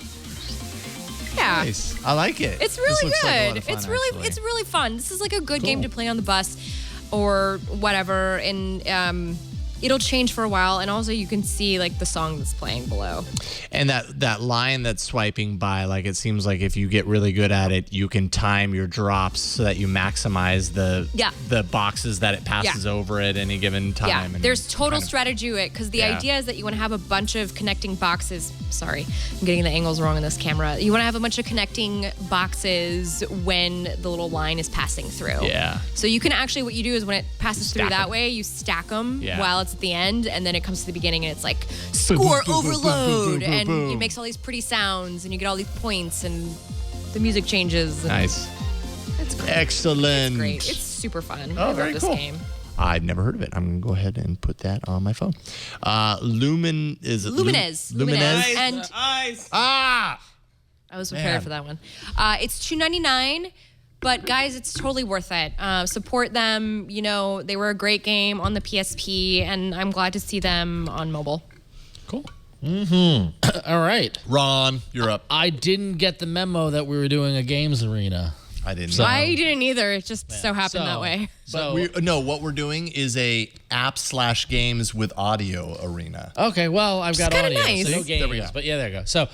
yeah, nice. I like it. It's really good. Like it's really fun. This is a good game to play on the bus or whatever, and it'll change for a while, and also you can see like the song that's playing below. And that line that's swiping by, like it seems like if you get really good at it, you can time your drops so that you maximize the boxes that it passes over at any given time. Yeah, and there's total strategy to it, because the idea is that you want to have a bunch of connecting boxes. Sorry, I'm getting the angles wrong in this camera. You want to have a bunch of connecting boxes when the little line is passing through. Yeah. So you can actually, what you do is when it passes through that way, you stack them while it's at the end, and then it comes to the beginning and it's like score overload, and it makes all these pretty sounds, and you get all these points, and the music changes. And nice. It's great. Excellent. It's great. It's super fun. Oh, I love very this cool. game. I've never heard of it. I'm going to go ahead and put that on my phone. Luminez. Luminez. And I was prepared for that one. It's $2.99. But guys, it's totally worth it. Support them. You know, they were a great game on the PSP, and I'm glad to see them on mobile. Cool. All right. Ron, you're up. I didn't get the memo that we were doing a games arena. I didn't. I didn't either. It just so happened that way. But what we're doing is a app/games with audio arena. Okay, well, I've got audio. Nice. So no games, There we go. but yeah, there you go. So,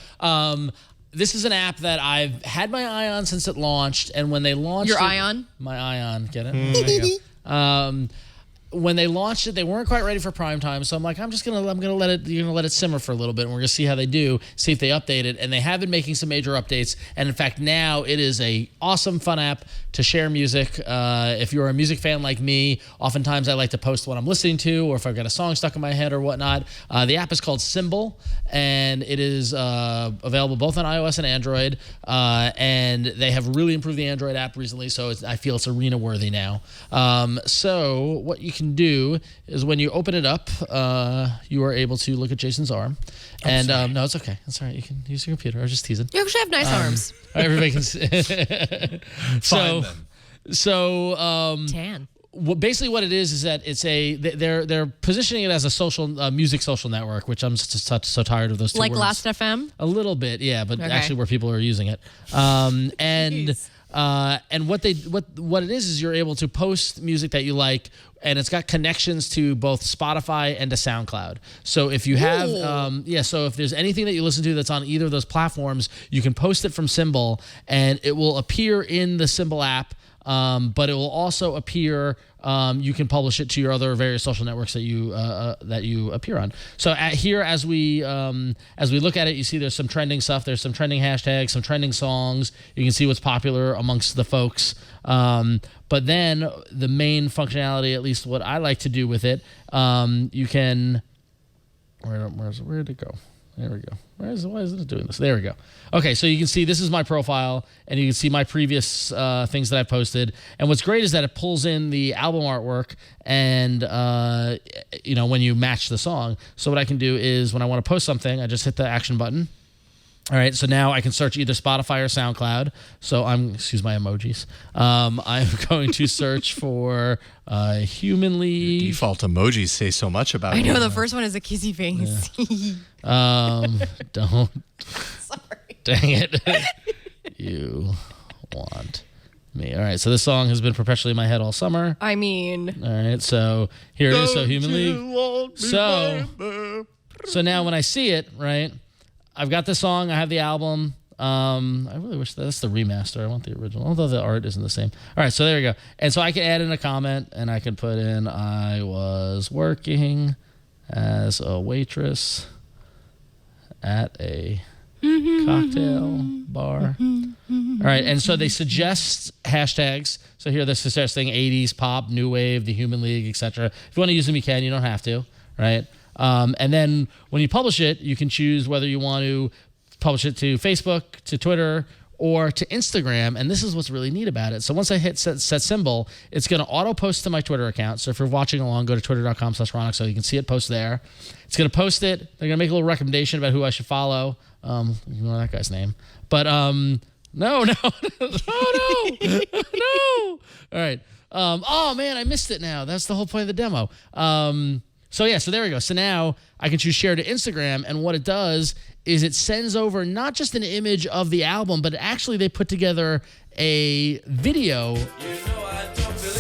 this is an app that I've had my eye on since it launched, and when they launched Your Ion? My Ion, get it? There you go. When they launched it, they weren't quite ready for prime time, so I'm like, I'm gonna let it simmer for a little bit, and we're gonna see how they do, see if they update it. And they have been making some major updates, and in fact, now it is a awesome, fun app to share music. If you're a music fan like me, oftentimes I like to post what I'm listening to, or if I've got a song stuck in my head or whatnot. The app is called Symbol, and it is available both on iOS and Android. And they have really improved the Android app recently, so I feel it's arena worthy now. So what you can do is when you open it up, you are able to look at Jason's arm. And no, it's okay. It's all right. You can use your computer. I was just teasing. You actually have nice arms. Everybody can see. Tan. Basically what it is that it's they're positioning it as a social music social network, which I'm so tired of those two like words. Last.fm? A little bit, yeah, but Okay. actually where people are using it. And what it is you're able to post music that you like, and it's got connections to both Spotify and to SoundCloud. So if you have, so if there's anything that you listen to that's on either of those platforms, you can post it from Symbol, and it will appear in the Symbol app. But it will also appear. You can publish it to your other various social networks that you appear on. So here, as we look at it, you see there's some trending stuff. There's some trending hashtags, some trending songs. You can see what's popular amongst the folks. But then the main functionality, at least what I like to do with it, you can. Where'd it go? There we go. Why is it doing this? There we go. Okay, so you can see this is my profile, and you can see my previous things that I posted. And what's great is that it pulls in the album artwork, and when you match the song. So what I can do is when I want to post something, I just hit the action button. All right, so now I can search either Spotify or SoundCloud. So excuse my emojis. I'm going to search for Human League. Your default emojis say so much about I you. know the first one is a kissy face. Don't. Sorry. Dang it. You want me. All right, so this song has been perpetually in my head all summer. I mean. All right, so here it is. So Human League. So now when I see it, right, I've got the song, I have the album. I really wish that's the remaster. I want the original, although the art isn't the same. All right, so there we go. And so I can add in a comment, and I can put in, I was working as a waitress at a cocktail bar. All right, and so they suggest hashtags. So here they're suggesting 80s pop, new wave, the Human League, etc. If you want to use them, you can. You don't have to, right? And then when you publish it, you can choose whether you want to publish it to Facebook, to Twitter, or to Instagram. And this is what's really neat about it. So once I hit set symbol, it's going to auto post to my Twitter account. So if you're watching along, go to twitter.com/Ronick so you can see it post there. It's going to post it. They're going to make a little recommendation about who I should follow. Ignore that guy's name. But no. All right. Oh man, I missed it now. That's the whole point of the demo. So there we go. So now I can choose share to Instagram, and what it does is it sends over not just an image of the album, but actually they put together a video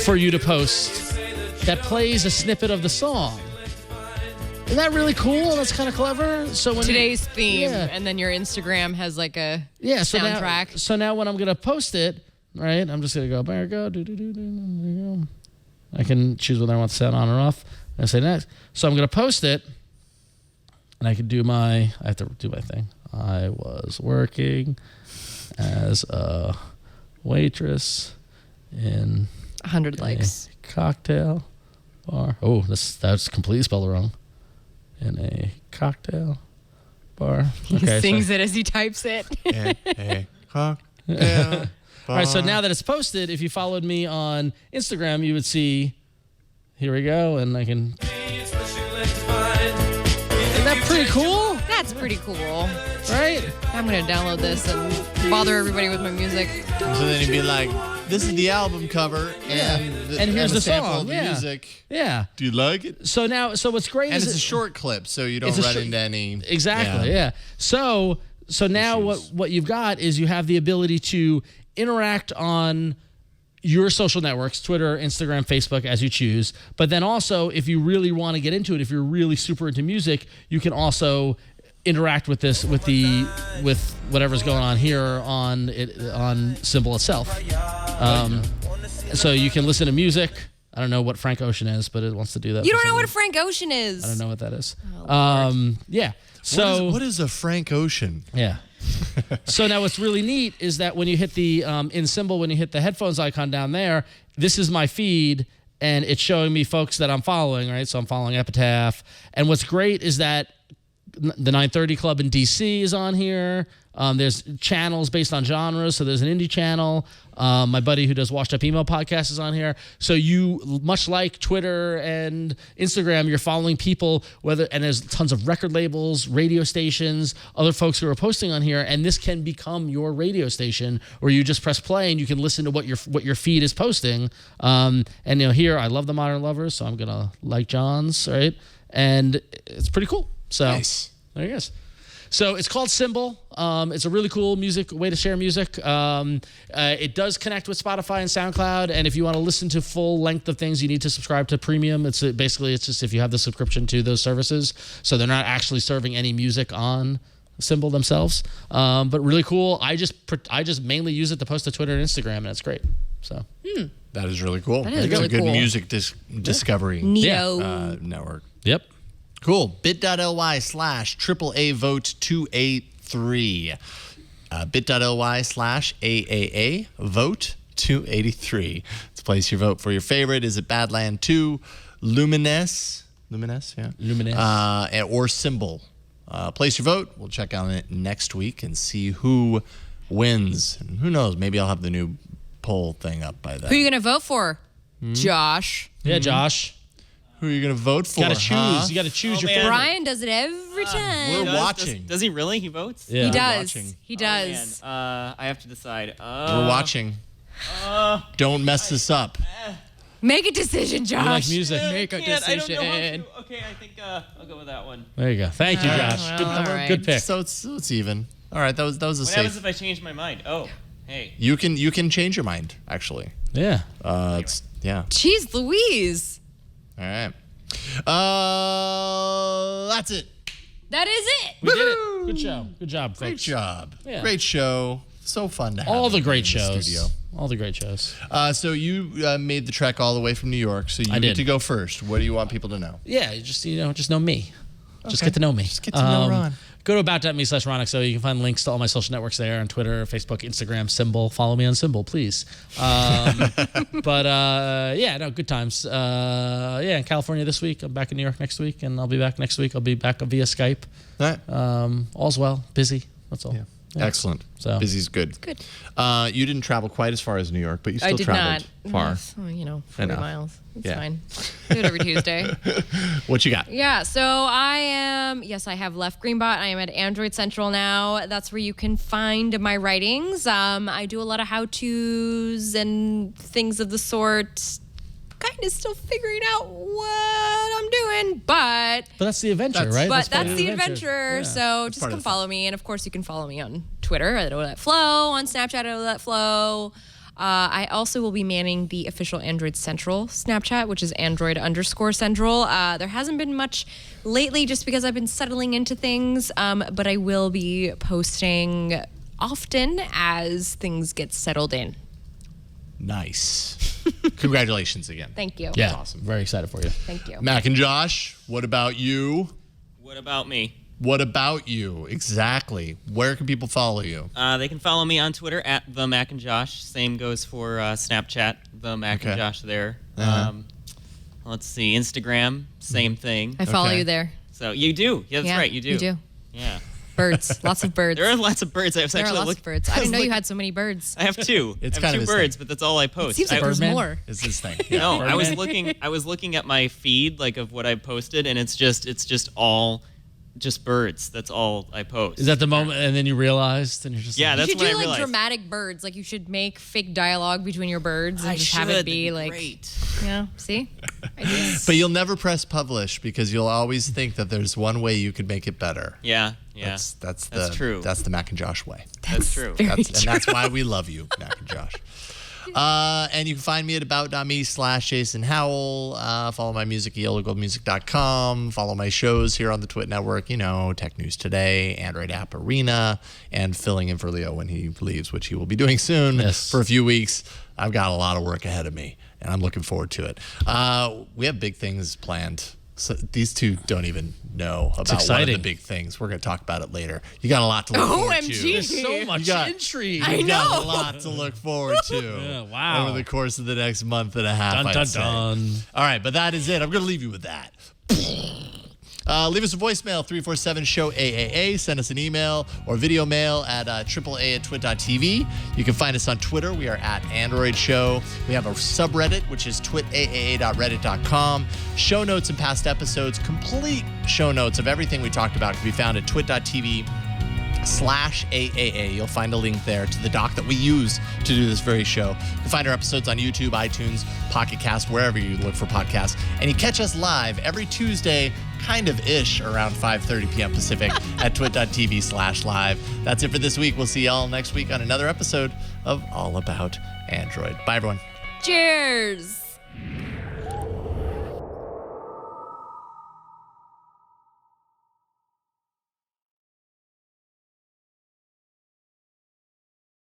for you to post that plays a snippet of the song. Isn't that really cool? That's kind of clever. So when Today's theme, Yeah. and then your Instagram has like a so soundtrack. so now when I'm gonna post it, right? I'm just gonna go there. Go do do do do. There you go. I can choose whether I want the sound on or off. I say next. So I'm gonna post it, and I can do I have to do my thing. I was working as a waitress in 100 likes. a cocktail bar. Oh, that's completely spelled wrong. In a cocktail bar. He sings it as he types it. All right, so now that it's posted, if you followed me on Instagram, you would see, here we go, and I can... Isn't that pretty cool? That's pretty cool. Right? I'm going to download this and bother everybody with my music. So then he'd be like, this is the album cover, and here's a the sample song. of the music. Yeah. Do you like it? So what's great And is... it's a short clip, so you don't run into any... Exactly, yeah. So now what you've got is you have the ability to interact on your social networks, Twitter, Instagram, Facebook, as you choose. But then also, if you really want to get into it, if you're really super into music, you can also interact with this with whatever's going on here on Symbol itself. So you can listen to music. I don't know what Frank Ocean is, but it wants to do that. You don't know what Frank Ocean is. I don't know what that is. Yeah. So what is a Frank Ocean? Yeah. So now what's really neat is that when you hit the in Symbol, when you hit the headphones icon down there, this is my feed, and it's showing me folks that I'm following, right? So I'm following Epitaph. And what's great is that the 930 Club in DC is on here. There's channels based on genres. So there's an indie channel. My buddy who does Washed Up Emo podcast is on here. So you, much like Twitter and Instagram, you're following people, and there's tons of record labels, radio stations, other folks who are posting on here. And this can become your radio station where you just press play and you can listen to what your feed is posting. And here, I love the Modern Lovers, so I'm going to like John's, right? And it's pretty cool. So nice. There he is. So it's called Symbol. It's a really cool way to share music. It does connect with Spotify and SoundCloud. And if you want to listen to full length of things, you need to subscribe to Premium. It's just if you have the subscription to those services. So they're not actually serving any music on Symbol themselves. But really cool. I just mainly use it to post to Twitter and Instagram, and it's great. So that is really cool. That is It's really a good cool. music discovery network. Cool. bit.ly/AAA vote 283. bit.ly/AAA vote 283. Let's place your vote for your favorite. Is it Badland 2, Luminous, yeah. Luminous. Or Symbol? Place your vote. We'll check on it next week and see who wins. And who knows? Maybe I'll have the new poll thing up by then. Who are you going to vote for? Josh. Yeah, Josh. Who are you going to vote for? You got to choose. You got to choose your favorite. Brian does it every time. We're watching. Does he really? He votes? Yeah. He does. watching. He does. Oh, man. I have to decide. We're watching. Don't mess this up. Make a decision, Josh. You like music. Make a I don't know decision. how to. Okay, I think I'll go with that one. There you go. Thank you, Josh. all right. Good pick. So it's even. All right, that was a What safe. happens if I change my mind? Oh, hey. You can change your mind actually. Yeah. Yeah. Jeez Louise. All right. That's it. That is it. We did it. Good show. Good job, folks. Great job. Yeah. Great show. So fun to have All the you great in the shows. studio. All the great shows. So you made the trek all the way from New York. So you I get did. to go first. What do you want people to know? Yeah, just know me. Just get to know me. Just get to know Ron. Go to about.me/RonXO. You can find links to all my social networks there on Twitter, Facebook, Instagram, Symbol. Follow me on Symbol, please. Good times. In California this week. I'm back in New York next week, and I'll be back next week. I'll be back via Skype. All right. All's well. Busy. That's all. Yeah. Excellent. So Busy's good. Good. You didn't travel quite as far as New York, but you I still did traveled not. far. Yes, 40 Enough. miles. It's Yeah. fine. Do it every Tuesday. What you got? Yeah, so I have left Greenbot. I am at Android Central now. That's where you can find my writings. I do a lot of how-tos and things of the sort. Kind of still figuring out what I'm doing, but that's the adventure, right? But part of that's the adventure. Yeah. So just part come of the follow me, and of course you can follow me on Twitter at OLetFlow, on Snapchat at OLetFlow. I also will be manning the official Android Central Snapchat, which is Android_Central. There hasn't been much lately just because I've been settling into things, but I will be posting often as things get settled in. Nice. Congratulations again. Thank you. Yeah, That's awesome. Very excited for you. Thank you. Mac and Josh, what about you? What about me? What about you? Exactly. Where can people follow you? They can follow me on Twitter at the Mac and Josh. Same goes for Snapchat, the Mac and Josh there. Let's see, Instagram, same thing. I follow you there. So you do. Yeah, that's right. You do. You do. Yeah. Birds. Lots of birds. There are lots of birds. I was There are actually lots looking. of birds. I didn't know you had so many birds. I have two. It's I kind have of two his birds, thing. but that's all I post. Seems like there's more. Is this thing? No, I was looking at my feed like of what I posted, and it's just all just birds. That's all I post. Is that the moment, and then you realized, and you're just Yeah, You that's should when do I like realized. dramatic birds. Like you should make fake dialogue between your birds and I just have should. it be That'd like, great. yeah. See, ideas. But you'll never press publish because you'll always think that there's one way you could make it better. Yeah, yeah. That's true. That's the Mac and Josh way. That's true. Very And that's why we love you, Mac and Josh. And you can find me at about.me/Jason Howell. Follow my music at yellowgoldmusic.com. Follow my shows here on the Twit Network. You know, Tech News Today, Android App Arena, and filling in for Leo when he leaves, which he will be doing soon for a few weeks. I've got a lot of work ahead of me, and I'm looking forward to it. We have big things planned. So these two don't even know about one of the exciting. big things. We're going to talk about it later. You got a lot to look forward to. OMG. There's so much got- intrigue. I You got a know. lot to look forward to wow. over the course of the next month and a half. Dun, I'd dun, say. dun. All right, but that is it. I'm going to leave you with that. Leave us a voicemail, 347-SHOW-AAA. Send us an email or video mail at AAA@twit.tv. You can find us on Twitter. We are at Android Show. We have a subreddit, which is twitaaa.reddit.com. Show notes and past episodes, complete show notes of everything we talked about can be found at twit.tv/AAA. You'll find a link there to the doc that we use to do this very show. You can find our episodes on YouTube, iTunes, Pocket Cast, wherever you look for podcasts. And you catch us live every Tuesday, kind of ish, around 5:30 p.m. Pacific at twit.tv/live. That's it for this week. We'll see y'all next week on another episode of All About Android. Bye, everyone. Cheers.